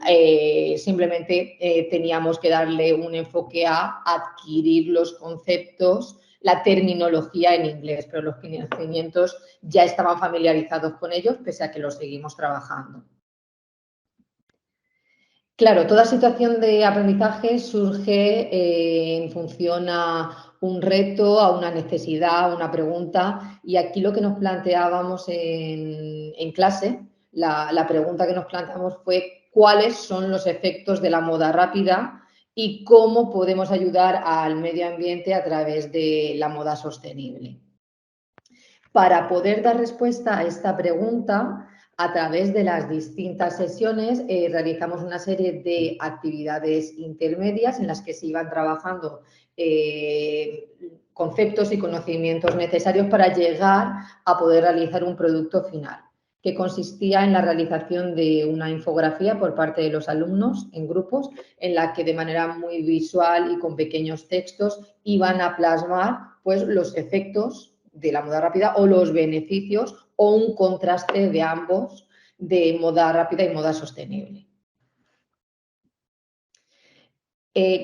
simplemente teníamos que darle un enfoque a adquirir los conceptos, la terminología en inglés, pero los conocimientos ya estaban familiarizados con ellos, pese a que los seguimos trabajando. Claro, toda situación de aprendizaje surge en función a un reto, a una necesidad, a una pregunta, y aquí lo que nos planteábamos en clase, la pregunta que nos planteamos fue cuáles son los efectos de la moda rápida y cómo podemos ayudar al medio ambiente a través de la moda sostenible. Para poder dar respuesta a esta pregunta, a través de las distintas sesiones realizamos una serie de actividades intermedias en las que se iban trabajando conceptos y conocimientos necesarios para llegar a poder realizar un producto final, que consistía en la realización de una infografía por parte de los alumnos en grupos, en la que de manera muy visual y con pequeños textos iban a plasmar pues, los efectos de la moda rápida o los beneficios o un contraste de ambos, de moda rápida y moda sostenible.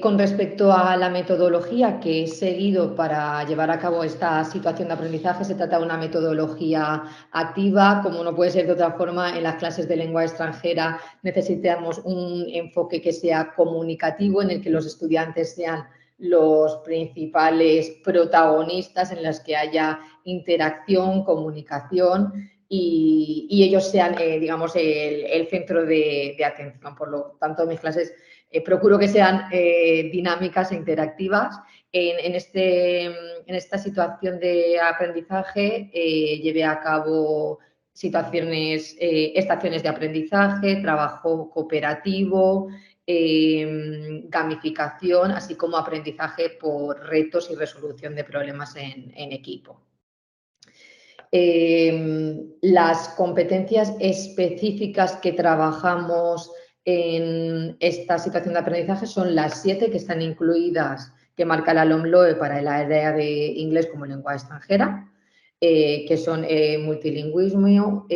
Con respecto a la metodología que he seguido para llevar a cabo esta situación de aprendizaje, se trata de una metodología activa. Como no puede ser de otra forma, en las clases de lengua extranjera necesitamos un enfoque que sea comunicativo, en el que los estudiantes sean los principales protagonistas, en los que haya interacción, comunicación y ellos sean, digamos, el centro de atención. Por lo tanto, mis clases procuro que sean dinámicas e interactivas. En esta situación de aprendizaje llevé a cabo estaciones de aprendizaje, trabajo cooperativo, gamificación, así como aprendizaje por retos y resolución de problemas en equipo. Las competencias específicas que trabajamos en esta situación de aprendizaje son las 7 que están incluidas, que marca la LOMLOE para el área de inglés como lengua extranjera, que son multilingüismo,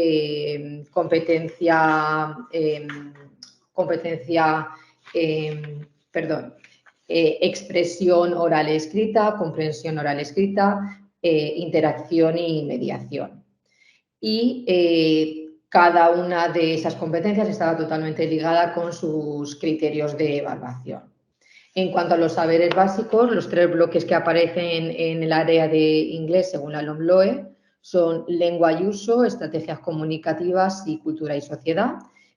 expresión oral escrita, comprensión oral escrita, interacción y mediación. Y cada una de esas competencias estaba totalmente ligada con sus criterios de evaluación. En cuanto a los saberes básicos, los 3 bloques que aparecen en el área de inglés según la LOMLOE son lengua y uso, estrategias comunicativas y cultura y sociedad.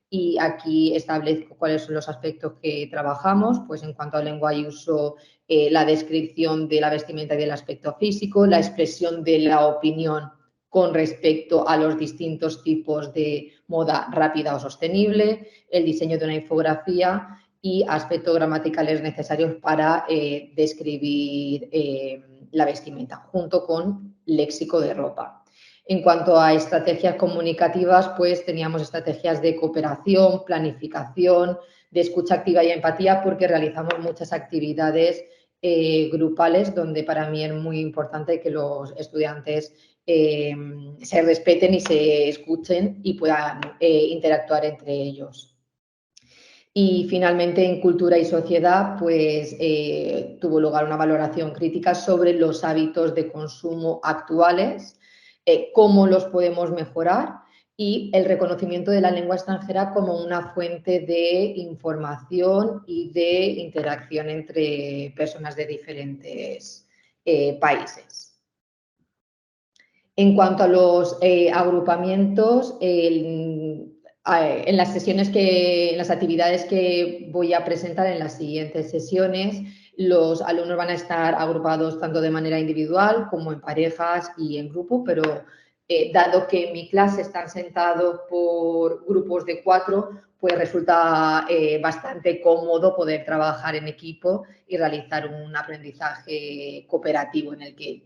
Y aquí establezco cuáles son los aspectos que trabajamos, pues en cuanto a lengua y uso, la descripción de la vestimenta y del aspecto físico, la expresión de la opinión con respecto a los distintos tipos de moda rápida o sostenible, el diseño de una infografía y aspectos gramaticales necesarios para describir la vestimenta, junto con léxico de ropa. En cuanto a estrategias comunicativas, pues teníamos estrategias de cooperación, planificación, de escucha activa y empatía, porque realizamos muchas actividades grupales, donde para mí es muy importante que los estudiantes se respeten y se escuchen y puedan interactuar entre ellos. Y finalmente, en cultura y sociedad, pues tuvo lugar una valoración crítica sobre los hábitos de consumo actuales, cómo los podemos mejorar y el reconocimiento de la lengua extranjera como una fuente de información y de interacción entre personas de diferentes países. En cuanto a los agrupamientos, en las sesiones en las actividades que voy a presentar en las siguientes sesiones, los alumnos van a estar agrupados tanto de manera individual como en parejas y en grupo, pero dado que en mi clase están sentados por grupos de 4, pues resulta bastante cómodo poder trabajar en equipo y realizar un aprendizaje cooperativo en el que,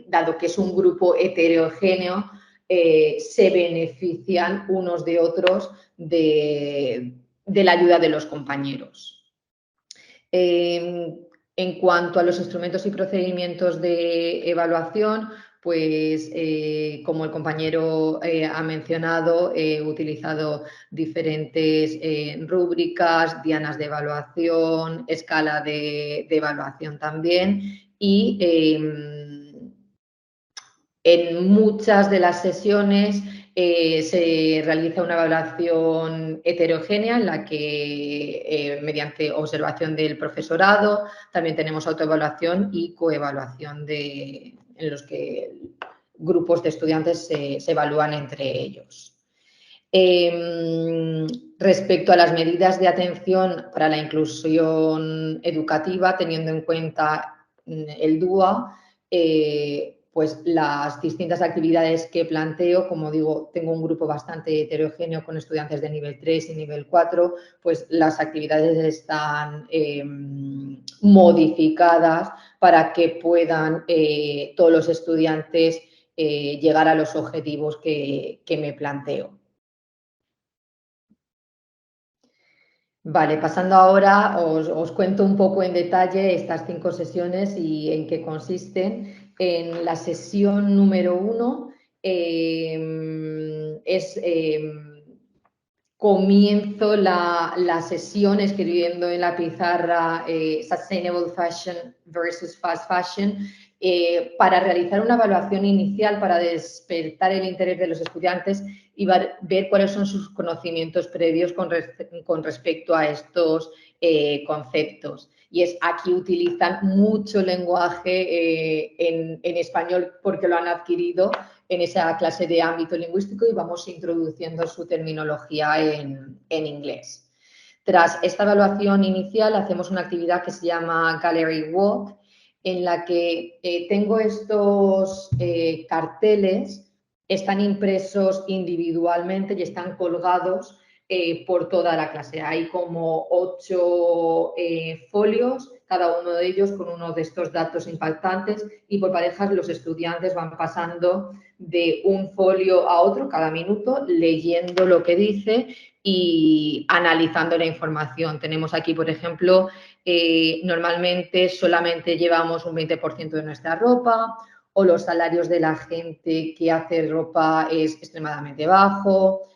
dado que es un grupo heterogéneo, se benefician unos de otros de la ayuda de los compañeros. En cuanto a los instrumentos y procedimientos de evaluación, pues como el compañero ha mencionado, he utilizado diferentes rúbricas, dianas de evaluación, escala de evaluación también, y en muchas de las sesiones se realiza una evaluación heterogénea en la que mediante observación del profesorado también tenemos autoevaluación y coevaluación en los que grupos de estudiantes se evalúan entre ellos. Respecto a las medidas de atención para la inclusión educativa, teniendo en cuenta el DUA, pues las distintas actividades que planteo, como digo, tengo un grupo bastante heterogéneo con estudiantes de nivel 3 y nivel 4, pues las actividades están modificadas para que puedan todos los estudiantes llegar a los objetivos que me planteo. Vale, pasando ahora, os cuento un poco en detalle estas 5 sesiones y en qué consisten. En la sesión número 1 comienzo la sesión escribiendo en la pizarra Sustainable Fashion versus Fast Fashion para realizar una evaluación inicial para despertar el interés de los estudiantes y ver cuáles son sus conocimientos previos con respecto a estos conceptos. Y aquí utilizan mucho lenguaje en español porque lo han adquirido en esa clase de ámbito lingüístico y vamos introduciendo su terminología en inglés. Tras esta evaluación inicial hacemos una actividad que se llama Gallery Walk, en la que tengo estos carteles, están impresos individualmente y están colgados por toda la clase. Hay como 8 folios, cada uno de ellos con uno de estos datos impactantes, y por parejas los estudiantes van pasando de un folio a otro cada minuto, leyendo lo que dice y analizando la información. Tenemos aquí, por ejemplo, normalmente solamente llevamos un 20% de nuestra ropa, o los salarios de la gente que hace ropa es extremadamente bajo,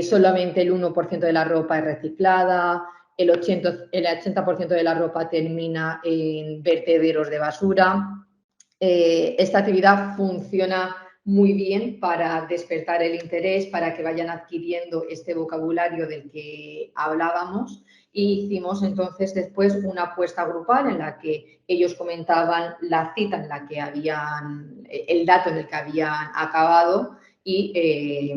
solamente el 1% de la ropa es reciclada, el 80% de la ropa termina en vertederos de basura. Esta actividad funciona muy bien para despertar el interés, para que vayan adquiriendo este vocabulario del que hablábamos. Y hicimos entonces después una apuesta grupal en la que ellos comentaban la cita en la que el dato en el que habían acabado y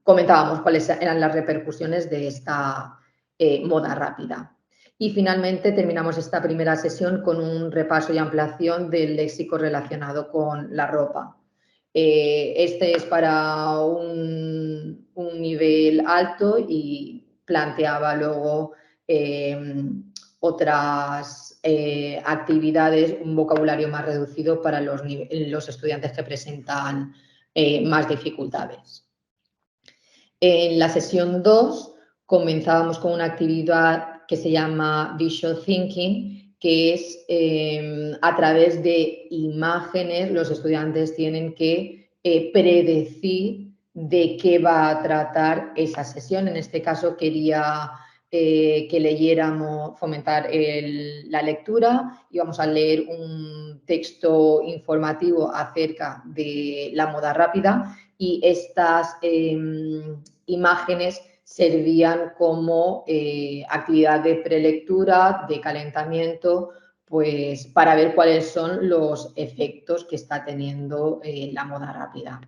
comentábamos cuáles eran las repercusiones de esta moda rápida. Y finalmente terminamos esta primera sesión con un repaso y ampliación del léxico relacionado con la ropa. Este es para un nivel alto y planteaba luego otras actividades, un vocabulario más reducido para los estudiantes que presentan más dificultades. En la sesión 2 comenzábamos con una actividad que se llama Visual Thinking, que es a través de imágenes los estudiantes tienen que predecir de qué va a tratar esa sesión. En este caso quería que leyéramos, fomentar la lectura. Íbamos a leer un texto informativo acerca de la moda rápida y estas imágenes servían como actividad de prelectura, de calentamiento, pues para ver cuáles son los efectos que está teniendo la moda rápida.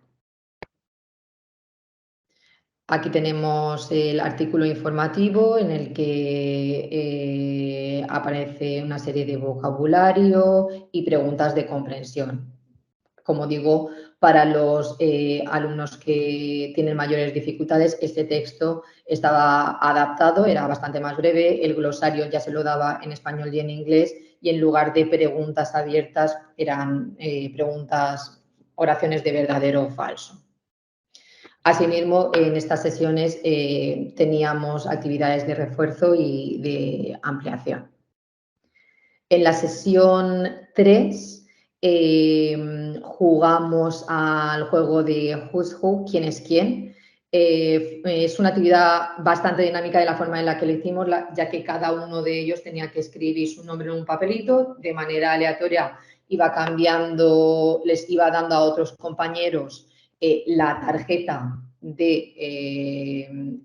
Aquí tenemos el artículo informativo en el que aparece una serie de vocabulario y preguntas de comprensión. Como digo, para los alumnos que tienen mayores dificultades, este texto estaba adaptado, era bastante más breve, el glosario ya se lo daba en español y en inglés y en lugar de preguntas abiertas eran oraciones de verdadero o falso. Asimismo, en estas sesiones teníamos actividades de refuerzo y de ampliación. En la sesión 3 jugamos al juego de Who's Who, quién es quién. Es una actividad bastante dinámica de la forma en la que lo hicimos, ya que cada uno de ellos tenía que escribir su nombre en un papelito de manera aleatoria, iba cambiando, les iba dando a otros compañeros la tarjeta de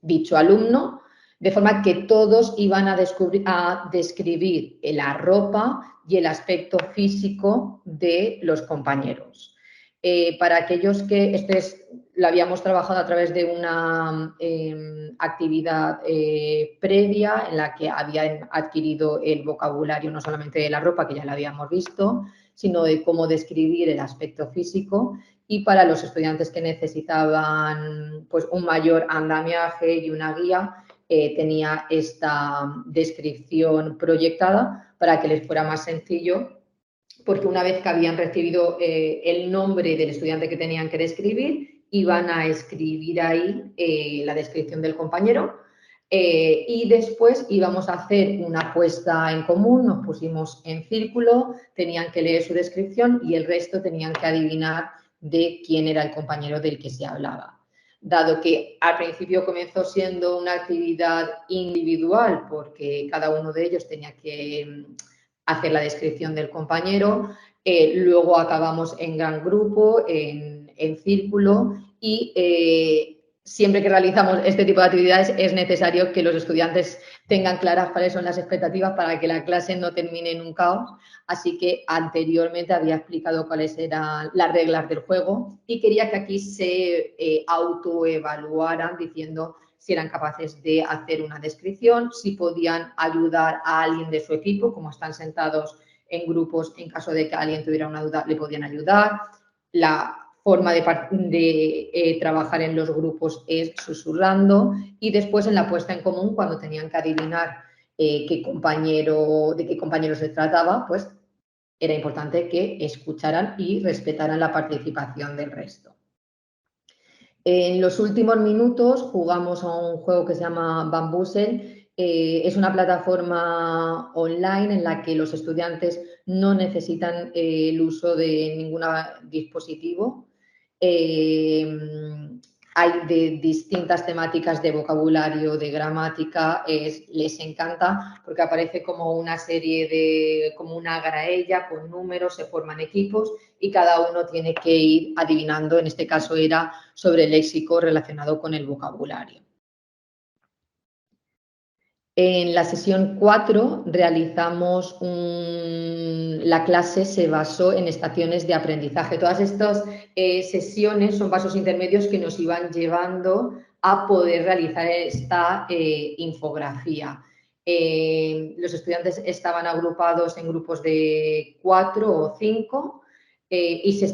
dicho alumno, de forma que todos iban a describir la ropa y el aspecto físico de los compañeros. Para aquellos que lo habíamos trabajado a través de una actividad previa en la que habían adquirido el vocabulario no solamente de la ropa, que ya lo habíamos visto, sino de cómo describir el aspecto físico. Y para los estudiantes que necesitaban pues, un mayor andamiaje y una guía, tenía esta descripción proyectada para que les fuera más sencillo, porque una vez que habían recibido el nombre del estudiante que tenían que describir, iban a escribir ahí la descripción del compañero y después íbamos a hacer una puesta en común, nos pusimos en círculo, tenían que leer su descripción y el resto tenían que adivinar de quién era el compañero del que se hablaba. Dado que al principio comenzó siendo una actividad individual, porque cada uno de ellos tenía que hacer la descripción del compañero, luego acabamos en gran grupo, en círculo y siempre que realizamos este tipo de actividades es necesario que los estudiantes tengan claras cuáles son las expectativas para que la clase no termine en un caos. Así que anteriormente había explicado cuáles eran las reglas del juego y quería que aquí se autoevaluaran diciendo si eran capaces de hacer una descripción, si podían ayudar a alguien de su equipo, como están sentados en grupos, en caso de que alguien tuviera una duda, le podían ayudar. La forma de trabajar en los grupos es susurrando y después en la puesta en común, cuando tenían que adivinar de qué compañero se trataba, pues era importante que escucharan y respetaran la participación del resto. En los últimos minutos jugamos a un juego que se llama Bamboozle. Es una plataforma online en la que los estudiantes no necesitan el uso de ningún dispositivo. hay de distintas temáticas de vocabulario, de gramática, les encanta porque aparece como una serie como una graella con números, se forman equipos y cada uno tiene que ir adivinando, en este caso era sobre el léxico relacionado con el vocabulario. En la sesión 4 realizamos la clase se basó en estaciones de aprendizaje. Todas estas sesiones son pasos intermedios que nos iban llevando a poder realizar esta infografía. Los estudiantes estaban agrupados en grupos de 4 o 5 y se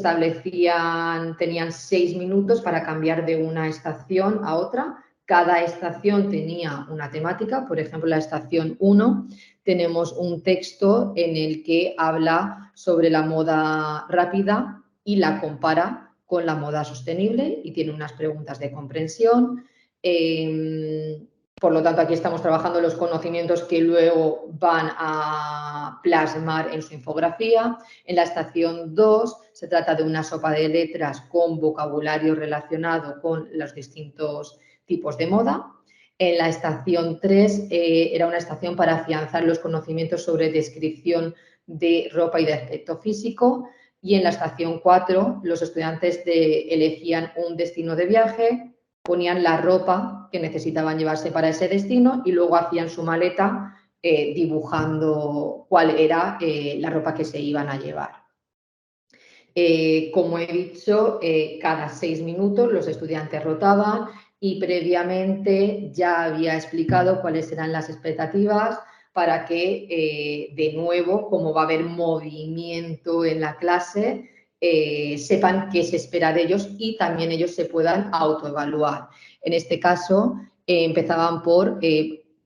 tenían 6 minutos para cambiar de una estación a otra. Cada estación tenía una temática, por ejemplo, la estación 1 tenemos un texto en el que habla sobre la moda rápida y la compara con la moda sostenible y tiene unas preguntas de comprensión. Por lo tanto, aquí estamos trabajando los conocimientos que luego van a plasmar en su infografía. En la estación 2 se trata de una sopa de letras con vocabulario relacionado con los distintos tipos de moda. En la estación 3 era una estación para afianzar los conocimientos sobre descripción de ropa y de aspecto físico. Y en la estación 4 los estudiantes elegían un destino de viaje, ponían la ropa que necesitaban llevarse para ese destino y luego hacían su maleta dibujando cuál era la ropa que se iban a llevar. Como he dicho, cada 6 minutos los estudiantes rotaban y previamente ya había explicado cuáles eran las expectativas para que, de nuevo, como va a haber movimiento en la clase, sepan qué se espera de ellos y también ellos se puedan autoevaluar. En este caso, empezaban por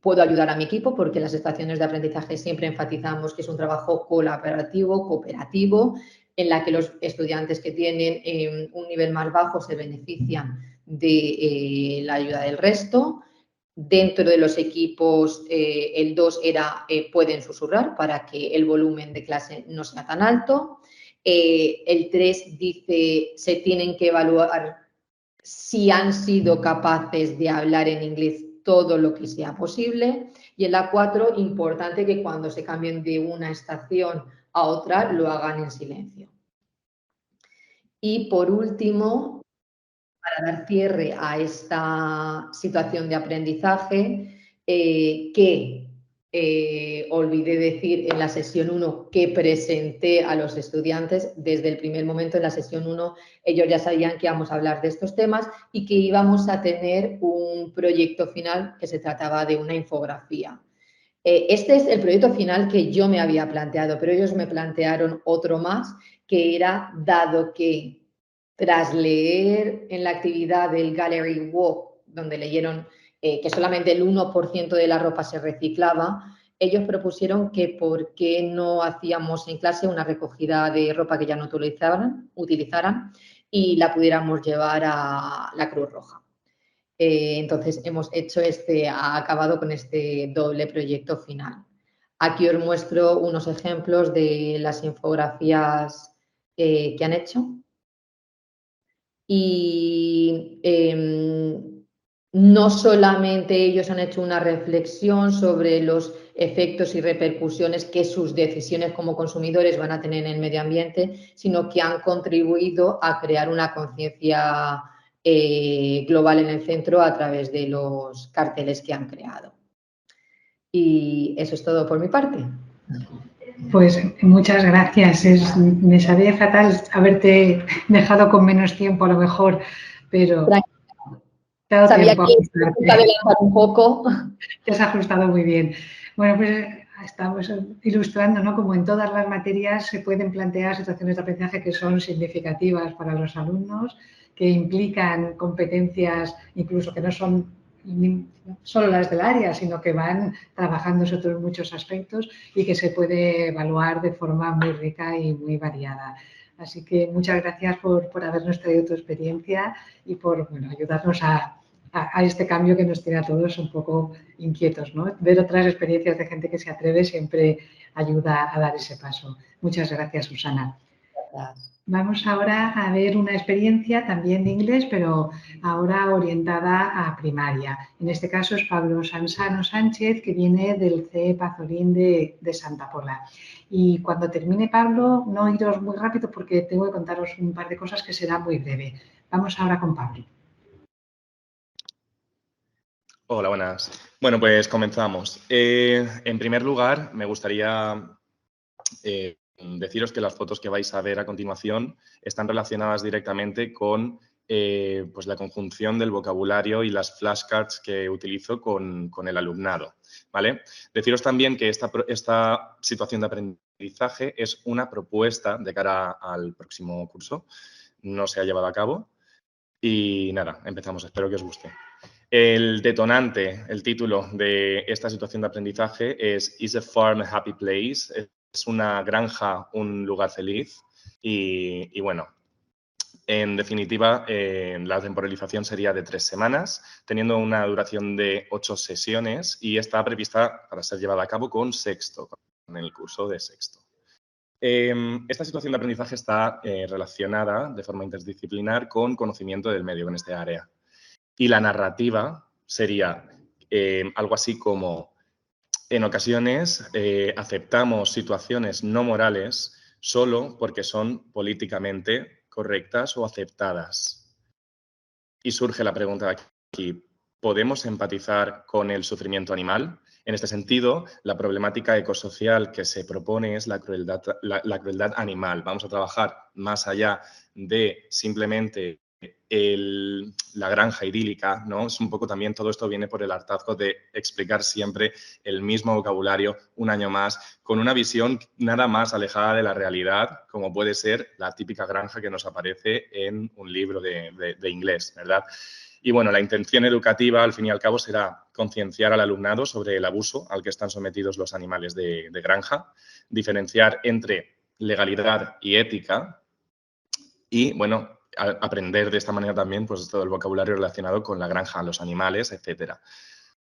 puedo ayudar a mi equipo, porque en las estaciones de aprendizaje siempre enfatizamos que es un trabajo colaborativo, cooperativo, en la que los estudiantes que tienen un nivel más bajo se benefician de la ayuda del resto. Dentro de los equipos, el 2 era pueden susurrar para que el volumen de clase no sea tan alto. El 3 dice se tienen que evaluar si han sido capaces de hablar en inglés todo lo que sea posible. Y en la 4, importante que cuando se cambien de una estación a otra lo hagan en silencio. Y por último, para dar cierre a esta situación de aprendizaje, olvidé decir en la sesión 1 que presenté a los estudiantes desde el primer momento. En la sesión 1 ellos ya sabían que íbamos a hablar de estos temas y que íbamos a tener un proyecto final que se trataba de una infografía. Este es el proyecto final que yo me había planteado, pero ellos me plantearon otro más, que era, dado que tras leer en la actividad del Gallery Walk, donde leyeron que solamente el 1% de la ropa se reciclaba, ellos propusieron que por qué no hacíamos en clase una recogida de ropa que ya no utilizaran y la pudiéramos llevar a la Cruz Roja. Entonces, ha acabado con este doble proyecto final. Aquí os muestro unos ejemplos de las infografías que han hecho. Y no solamente ellos han hecho una reflexión sobre los efectos y repercusiones que sus decisiones como consumidores van a tener en el medio ambiente, sino que han contribuido a crear una conciencia global en el centro a través de los carteles que han creado. Y eso es todo por mi parte. Pues muchas gracias. Me sabía fatal haberte dejado con menos tiempo a lo mejor, pero te ha dado sabía tiempo que te adelantar un poco. Te has ajustado muy bien. Bueno, pues estamos ilustrando, ¿no? Como en todas las materias se pueden plantear situaciones de aprendizaje que son significativas para los alumnos, que implican competencias incluso que no son solo las del área, sino que van trabajando en otros muchos aspectos y que se puede evaluar de forma muy rica y muy variada. Así que muchas gracias por habernos traído tu experiencia y por ayudarnos a este cambio que nos tiene a todos un poco inquietos, ¿no? Ver otras experiencias de gente que se atreve siempre ayuda a dar ese paso. Muchas gracias, Susana. Gracias. Vamos ahora a ver una experiencia también de inglés, pero ahora orientada a primaria. En este caso es Pablo Sansano Sánchez, que viene del CE Pazolín de Santa Pola. Y cuando termine Pablo, no iros muy rápido porque tengo que contaros un par de cosas que será muy breve. Vamos ahora con Pablo. Hola, buenas. Bueno, pues comenzamos. En primer lugar, me gustaría deciros que las fotos que vais a ver a continuación están relacionadas directamente con pues la conjunción del vocabulario y las flashcards que utilizo con el alumnado, ¿vale? Deciros también que esta situación de aprendizaje es una propuesta de cara al próximo curso. No se ha llevado a cabo. Y nada, empezamos. Espero que os guste. El detonante, el título de esta situación de aprendizaje es "Is a farm a happy place?". Es una granja un lugar feliz. Y bueno, en definitiva, la temporalización sería de 3 semanas, teniendo una duración de 8 sesiones y está prevista para ser llevada a cabo con sexto, con el curso de sexto. Esta situación de aprendizaje está relacionada de forma interdisciplinar con conocimiento del medio en este área. Y la narrativa sería algo así como, en ocasiones aceptamos situaciones no morales solo porque son políticamente correctas o aceptadas. Y surge la pregunta de aquí, ¿podemos empatizar con el sufrimiento animal? En este sentido, la problemática ecosocial que se propone es la crueldad animal. Vamos a trabajar más allá de simplemente la granja idílica, ¿no? Es un poco también todo esto viene por el hartazgo de explicar siempre el mismo vocabulario un año más, con una visión nada más alejada de la realidad, como puede ser la típica granja que nos aparece en un libro de inglés, ¿verdad? Y bueno, la intención educativa, al fin y al cabo, será concienciar al alumnado sobre el abuso al que están sometidos los animales de granja, diferenciar entre legalidad y ética y, bueno, aprender de esta manera también pues todo el vocabulario relacionado con la granja, los animales, etcétera.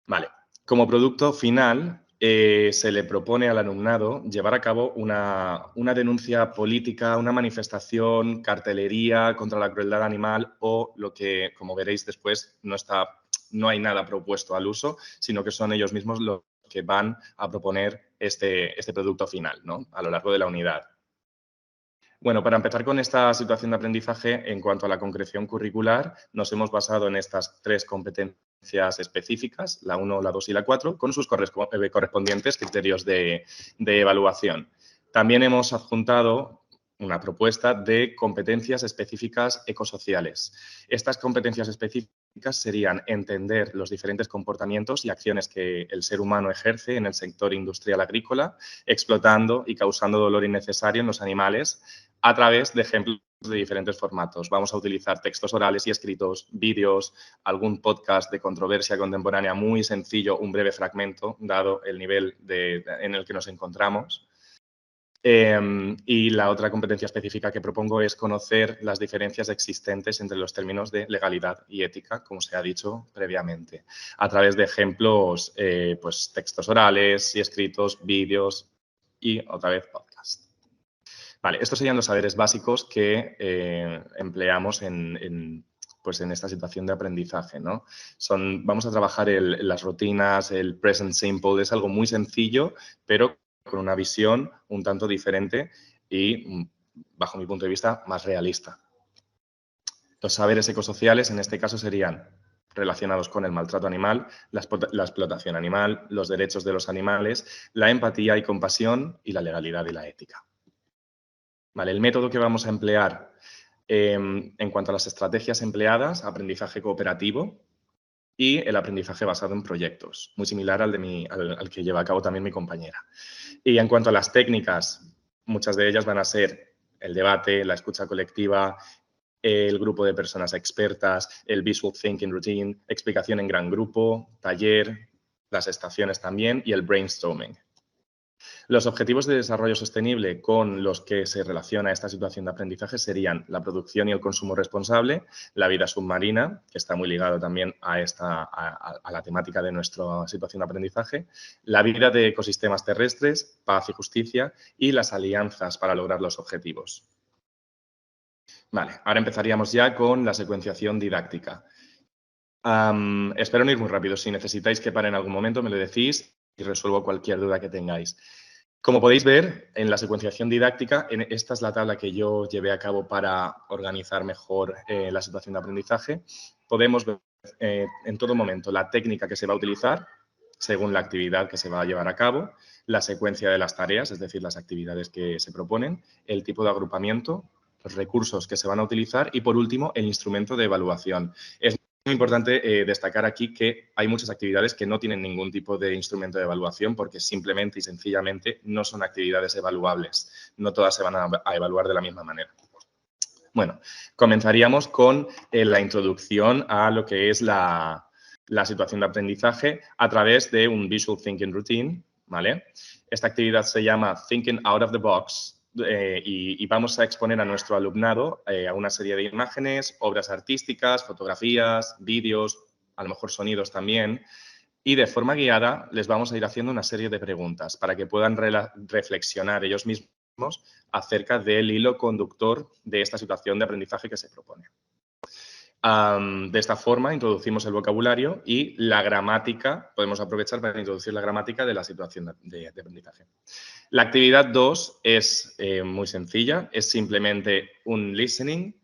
Vale. Como producto final, se le propone al alumnado llevar a cabo una denuncia política, una manifestación, cartelería contra la crueldad animal o lo que, como veréis después, no hay nada propuesto al uso, sino que son ellos mismos los que van a proponer este producto final, ¿no? A lo largo de la unidad. Bueno, para empezar con esta situación de aprendizaje, en cuanto a la concreción curricular, nos hemos basado en estas 3 competencias específicas, la 1, la 2 y la 4, con sus correspondientes criterios de evaluación. También hemos adjuntado una propuesta de competencias específicas ecosociales. Estas competencias específicas serían entender los diferentes comportamientos y acciones que el ser humano ejerce en el sector industrial agrícola, explotando y causando dolor innecesario en los animales, a través de ejemplos de diferentes formatos. Vamos a utilizar textos orales y escritos, vídeos, algún podcast de controversia contemporánea muy sencillo, un breve fragmento, dado el nivel en el que nos encontramos. Y la otra competencia específica que propongo es conocer las diferencias existentes entre los términos de legalidad y ética, como se ha dicho previamente, a través de ejemplos, pues textos orales y escritos, vídeos y otra vez podcast. Vale, estos serían los saberes básicos que empleamos en esta situación de aprendizaje, ¿no? Vamos a trabajar las rutinas, el present simple, es algo muy sencillo, pero con una visión un tanto diferente y, bajo mi punto de vista, más realista. Los saberes ecosociales, en este caso, serían relacionados con el maltrato animal, la explotación animal, los derechos de los animales, la empatía y compasión y la legalidad y la ética. Vale, el método que vamos a emplear en cuanto a las estrategias empleadas, aprendizaje cooperativo y el aprendizaje basado en proyectos, muy similar al que lleva a cabo también mi compañera. Y en cuanto a las técnicas, muchas de ellas van a ser el debate, la escucha colectiva, el grupo de personas expertas, el visual thinking routine, explicación en gran grupo, taller, las estaciones también y el brainstorming. Los objetivos de desarrollo sostenible con los que se relaciona esta situación de aprendizaje serían la producción y el consumo responsable, la vida submarina, que está muy ligado también a la temática de nuestra situación de aprendizaje, la vida de ecosistemas terrestres, paz y justicia y las alianzas para lograr los objetivos. Vale, ahora empezaríamos ya con la secuenciación didáctica. Espero no ir muy rápido. Si necesitáis que pare en algún momento, me lo decís y resuelvo cualquier duda que tengáis. Como podéis ver, en la secuenciación didáctica, esta es la tabla que yo llevé a cabo para organizar mejor la situación de aprendizaje. Podemos ver en todo momento la técnica que se va a utilizar según la actividad que se va a llevar a cabo, la secuencia de las tareas, es decir, las actividades que se proponen, el tipo de agrupamiento, los recursos que se van a utilizar y, por último, el instrumento de evaluación. Es muy importante destacar aquí que hay muchas actividades que no tienen ningún tipo de instrumento de evaluación porque simplemente y sencillamente no son actividades evaluables. No todas se van a evaluar de la misma manera. Bueno, comenzaríamos con la introducción a lo que es la situación de aprendizaje a través de un Visual Thinking Routine, ¿vale? Esta actividad se llama Thinking Out of the Box y vamos a exponer a nuestro alumnado a una serie de imágenes, obras artísticas, fotografías, vídeos, a lo mejor sonidos también, y de forma guiada les vamos a ir haciendo una serie de preguntas para que puedan reflexionar ellos mismos acerca del hilo conductor de esta situación de aprendizaje que se propone. De esta forma introducimos el vocabulario y la gramática, podemos aprovechar para introducir la gramática de la situación de aprendizaje. La actividad 2 es muy sencilla, es simplemente un listening,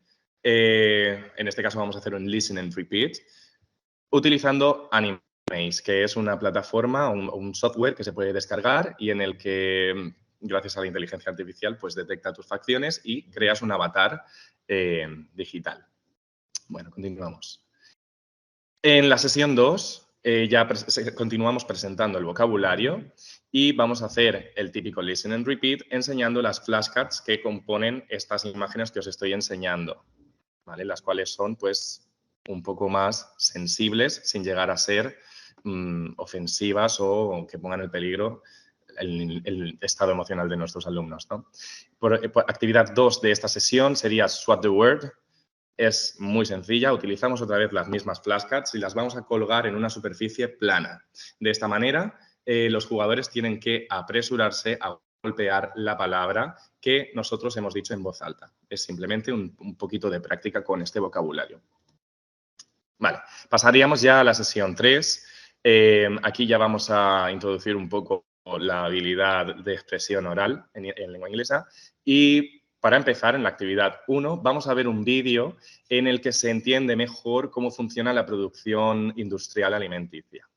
en este caso vamos a hacer un listen and repeat, utilizando Animaze, que es una plataforma, un software que se puede descargar y en el que, gracias a la inteligencia artificial, pues detecta tus facciones y creas un avatar digital. Bueno, continuamos. En la sesión 2 ya continuamos presentando el vocabulario y vamos a hacer el típico listen and repeat enseñando las flashcards que componen estas imágenes que os estoy enseñando, ¿vale? Las cuales son, pues, un poco más sensibles sin llegar a ser ofensivas o que pongan en peligro el estado emocional de nuestros alumnos, ¿no? Por actividad 2 de esta sesión sería Swap the Word. Es muy sencilla, utilizamos otra vez las mismas flashcards y las vamos a colgar en una superficie plana. De esta manera, los jugadores tienen que apresurarse a golpear la palabra que nosotros hemos dicho en voz alta. Es simplemente un poquito de práctica con este vocabulario. Vale, pasaríamos ya a la sesión 3. Aquí ya vamos a introducir un poco la habilidad de expresión oral en lengua inglesa y para empezar, en la actividad 1, vamos a ver un vídeo en el que se entiende mejor cómo funciona la producción industrial alimenticia.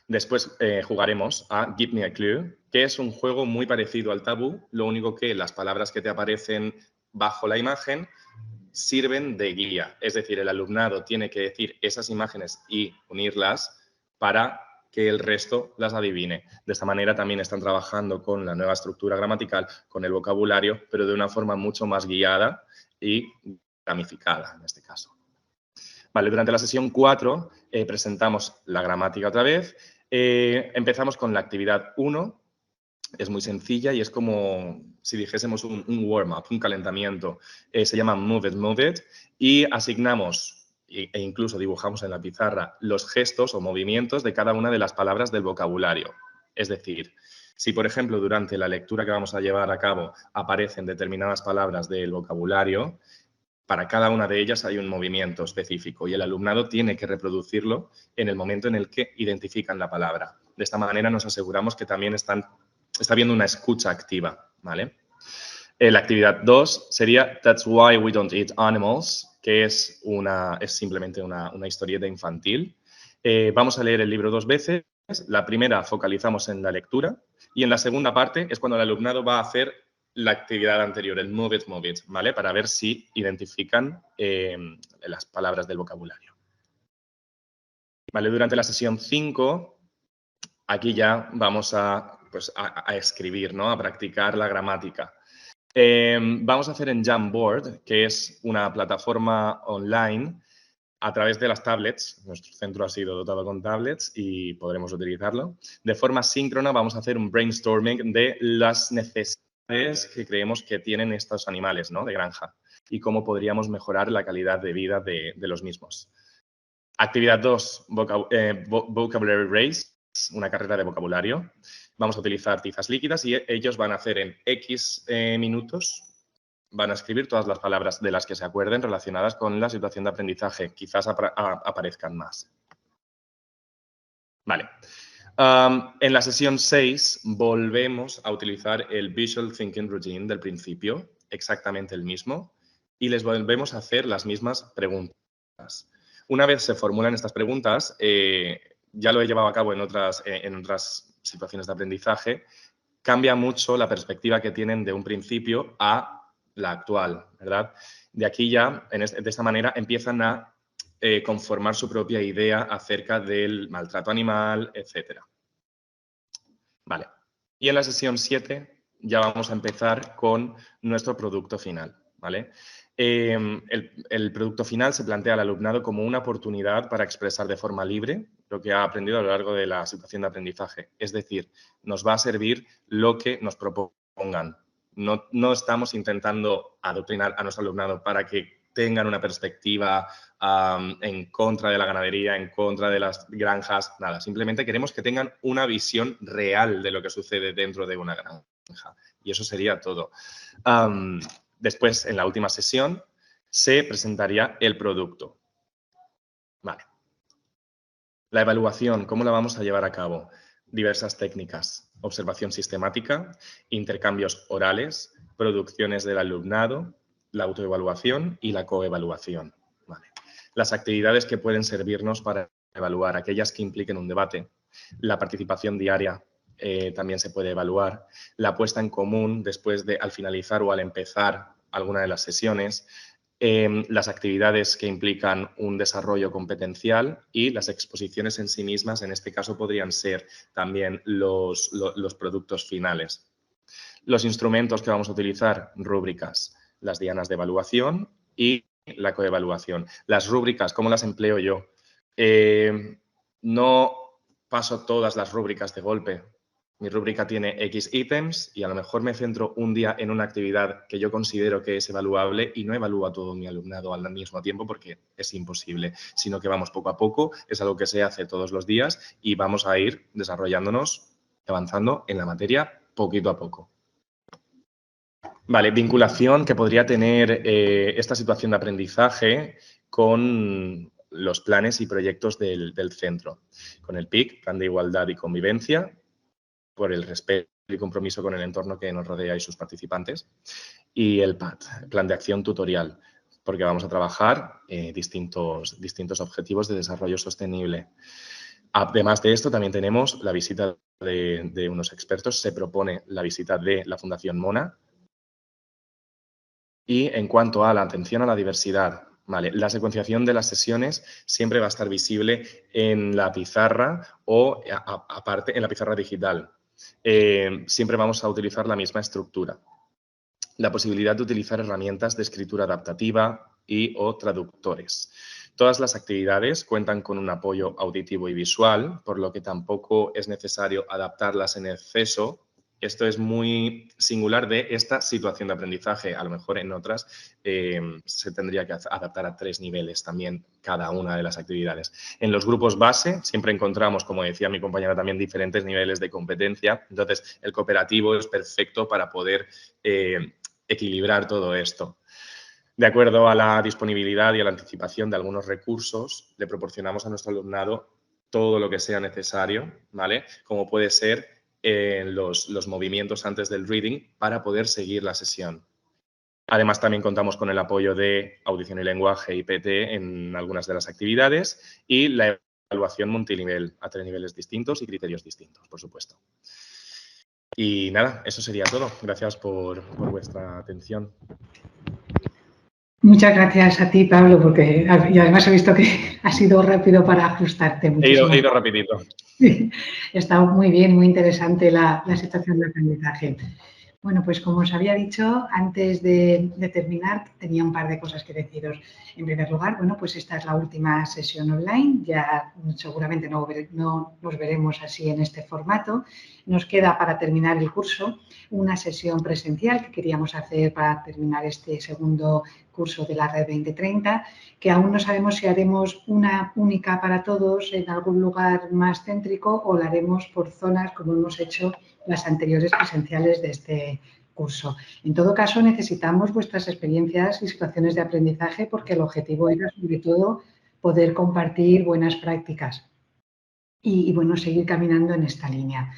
Después jugaremos a Give Me a Clue, que es un juego muy parecido al Tabú, lo único que las palabras que te aparecen bajo la imagen sirven de guía. Es decir, el alumnado tiene que decir esas imágenes y unirlas para que el resto las adivine. De esta manera también están trabajando con la nueva estructura gramatical, con el vocabulario, pero de una forma mucho más guiada y gamificada en este caso. Vale, durante la sesión 4 presentamos la gramática otra vez. Empezamos con la actividad 1. Es muy sencilla y es como si dijésemos un warm-up, un calentamiento. Se llama Move It, y asignamos e incluso dibujamos en la pizarra los gestos o movimientos de cada una de las palabras del vocabulario. Es decir, si por ejemplo durante la lectura que vamos a llevar a cabo aparecen determinadas palabras del vocabulario, para cada una de ellas hay un movimiento específico y el alumnado tiene que reproducirlo en el momento en el que identifican la palabra. De esta manera nos aseguramos que también está habiendo una escucha activa, ¿vale? La actividad 2 sería That's Why We Don't Eat Animals, que es simplemente una historieta infantil. Vamos a leer el libro 2 veces. La primera focalizamos en la lectura y en la segunda parte es cuando el alumnado va a hacer la actividad anterior, el Move It, ¿vale? Para ver si identifican las palabras del vocabulario. Vale, durante la sesión 5, aquí ya vamos a escribir, ¿no? A practicar la gramática. Vamos a hacer en Jamboard, que es una plataforma online a través de las tablets. Nuestro centro ha sido dotado con tablets y podremos utilizarlo. De forma síncrona vamos a hacer un brainstorming de las necesidades que creemos que tienen estos animales, ¿no? De granja y cómo podríamos mejorar la calidad de vida de los mismos. Actividad 2, Vocabulary Race, una carrera de vocabulario. Vamos a utilizar tizas líquidas y ellos van a hacer en X minutos, van a escribir todas las palabras de las que se acuerden relacionadas con la situación de aprendizaje. Quizás aparezcan más. Vale. En la sesión 6 volvemos a utilizar el Visual Thinking Routine del principio, exactamente el mismo, y les volvemos a hacer las mismas preguntas. Una vez se formulan estas preguntas, ya lo he llevado a cabo en otras situaciones de aprendizaje, cambia mucho la perspectiva que tienen de un principio a la actual, ¿verdad? De aquí ya, de esta manera, empiezan a conformar su propia idea acerca del maltrato animal, etc. Vale. Y en la sesión 7 ya vamos a empezar con nuestro producto final, ¿vale? El producto final se plantea al alumnado como una oportunidad para expresar de forma libre lo que ha aprendido a lo largo de la situación de aprendizaje. Es decir, nos va a servir lo que nos propongan. No estamos intentando adoctrinar a nuestro alumnado para que tengan una perspectiva en contra de la ganadería, en contra de las granjas, nada. Simplemente queremos que tengan una visión real de lo que sucede dentro de una granja. Y eso sería todo. Después, en la última sesión, se presentaría el producto. Vale. La evaluación, ¿cómo la vamos a llevar a cabo? Diversas técnicas. Observación sistemática, intercambios orales, producciones del alumnado, la autoevaluación y la coevaluación. Vale. Las actividades que pueden servirnos para evaluar, aquellas que impliquen un debate. La participación diaria también se puede evaluar. La puesta en común después de, al finalizar o al empezar alguna de las sesiones. Las actividades que implican un desarrollo competencial y las exposiciones en sí mismas, en este caso podrían ser también los productos finales. Los instrumentos que vamos a utilizar, rúbricas, las dianas de evaluación y la coevaluación. Las rúbricas, ¿cómo las empleo yo? No paso todas las rúbricas de golpe. Mi rúbrica tiene X ítems y a lo mejor me centro un día en una actividad que yo considero que es evaluable y no evalúo a todo mi alumnado al mismo tiempo porque es imposible, sino que vamos poco a poco, es algo que se hace todos los días y vamos a ir desarrollándonos, avanzando en la materia poquito a poco. Vale, vinculación que podría tener esta situación de aprendizaje con los planes y proyectos del centro, con el PIC, Plan de Igualdad y Convivencia, por el respeto y compromiso con el entorno que nos rodea y sus participantes, y el PAT, Plan de Acción Tutorial, porque vamos a trabajar distintos objetivos de desarrollo sostenible. Además de esto, también tenemos la visita de unos expertos, se propone la visita de la Fundación Mona. Y en cuanto a la atención a la diversidad, ¿vale? La secuenciación de las sesiones siempre va a estar visible en la pizarra o aparte en la pizarra digital. Siempre vamos a utilizar la misma estructura. La posibilidad de utilizar herramientas de escritura adaptativa y o traductores. Todas las actividades cuentan con un apoyo auditivo y visual, por lo que tampoco es necesario adaptarlas en exceso. Esto es muy singular de esta situación de aprendizaje. A lo mejor en otras se tendría que adaptar a 3 niveles también cada una de las actividades. En los grupos base siempre encontramos, como decía mi compañera también, diferentes niveles de competencia. Entonces, el cooperativo es perfecto para poder equilibrar todo esto. De acuerdo a la disponibilidad y a la anticipación de algunos recursos, le proporcionamos a nuestro alumnado todo lo que sea necesario, ¿vale? Como puede ser los movimientos antes del reading para poder seguir la sesión. Además, también contamos con el apoyo de audición y lenguaje y PT en algunas de las actividades y la evaluación multinivel a 3 niveles distintos y criterios distintos, por supuesto. Y nada, eso sería todo. Gracias por vuestra atención. Muchas gracias a ti, Pablo, porque y además he visto que ha sido rápido para ajustarte. He ido rapidito. Está muy bien, muy interesante la situación de aprendizaje. Bueno, pues como os había dicho, antes de terminar, tenía un par de cosas que deciros. En primer lugar, bueno, pues esta es la última sesión online. Ya seguramente no nos veremos así en este formato. Nos queda para terminar el curso una sesión presencial que queríamos hacer para terminar este segundo curso de la Red 2030, que aún no sabemos si haremos una única para todos en algún lugar más céntrico o la haremos por zonas como hemos hecho las anteriores presenciales de curso. En todo caso, necesitamos vuestras experiencias y situaciones de aprendizaje porque el objetivo era, sobre todo, poder compartir buenas prácticas y bueno, seguir caminando en esta línea.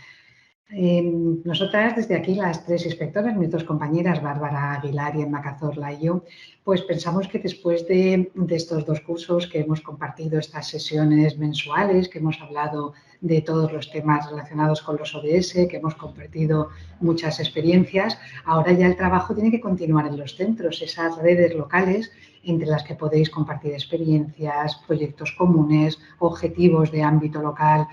Nosotras, desde aquí, las 3 inspectoras, mis 2 compañeras, Bárbara Aguilar y Emma Cazorla y yo, pues pensamos que después de estos 2 cursos que hemos compartido, estas sesiones mensuales, que hemos hablado de todos los temas relacionados con los ODS, que hemos compartido muchas experiencias, ahora ya el trabajo tiene que continuar en los centros, esas redes locales entre las que podéis compartir experiencias, proyectos comunes, objetivos de ámbito local,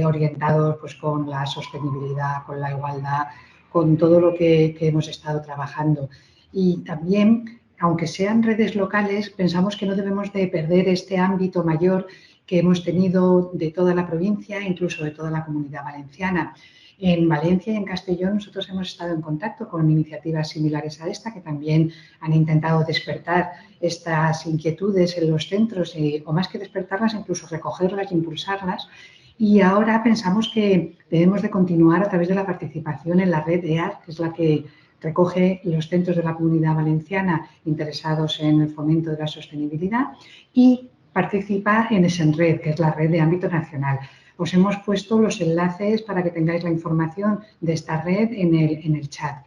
orientados pues, con la sostenibilidad, con la igualdad, con todo lo que hemos estado trabajando. Y también, aunque sean redes locales, pensamos que no debemos de perder este ámbito mayor que hemos tenido de toda la provincia, incluso de toda la Comunidad Valenciana. En Valencia y en Castellón nosotros hemos estado en contacto con iniciativas similares a esta que también han intentado despertar estas inquietudes en los centros o más que despertarlas, incluso recogerlas e impulsarlas. Y ahora pensamos que debemos de continuar a través de la participación en la red EAR, que es la que recoge los centros de la Comunidad Valenciana interesados en el fomento de la sostenibilidad y participa en ESENRED, que es la red de ámbito nacional. Os hemos puesto los enlaces para que tengáis la información de esta red en el chat.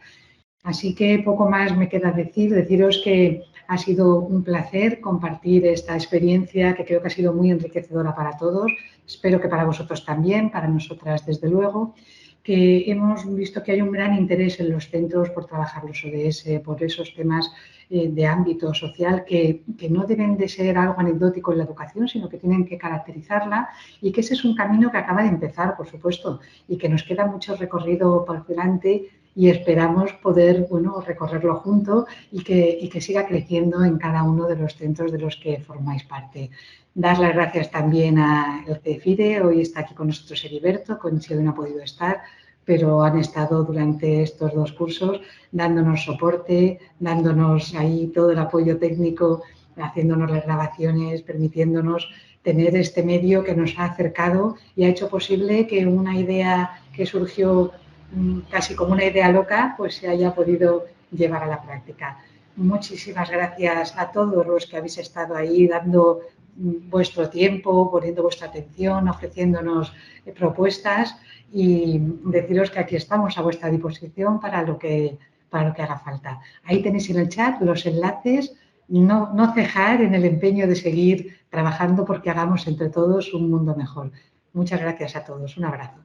Así que poco más me queda deciros que ha sido un placer compartir esta experiencia que creo que ha sido muy enriquecedora para todos. Espero que para vosotros también, para nosotras desde luego, que hemos visto que hay un gran interés en los centros por trabajar los ODS, por esos temas de ámbito social que no deben de ser algo anecdótico en la educación, sino que tienen que caracterizarla y que ese es un camino que acaba de empezar, por supuesto, y que nos queda mucho recorrido por delante y esperamos poder recorrerlo juntos y que siga creciendo en cada uno de los centros de los que formáis parte. Dar las gracias también al CEFIDE, hoy está aquí con nosotros Heriberto, con Chile no ha podido estar, pero han estado durante estos 2 cursos dándonos soporte, dándonos ahí todo el apoyo técnico, haciéndonos las grabaciones, permitiéndonos tener este medio que nos ha acercado y ha hecho posible que una idea que surgió casi como una idea loca, pues se haya podido llevar a la práctica. Muchísimas gracias a todos los que habéis estado ahí dando vuestro tiempo, poniendo vuestra atención, ofreciéndonos propuestas y deciros que aquí estamos a vuestra disposición para lo que haga falta. Ahí tenéis en el chat los enlaces, no cejar en el empeño de seguir trabajando porque hagamos entre todos un mundo mejor. Muchas gracias a todos. Un abrazo.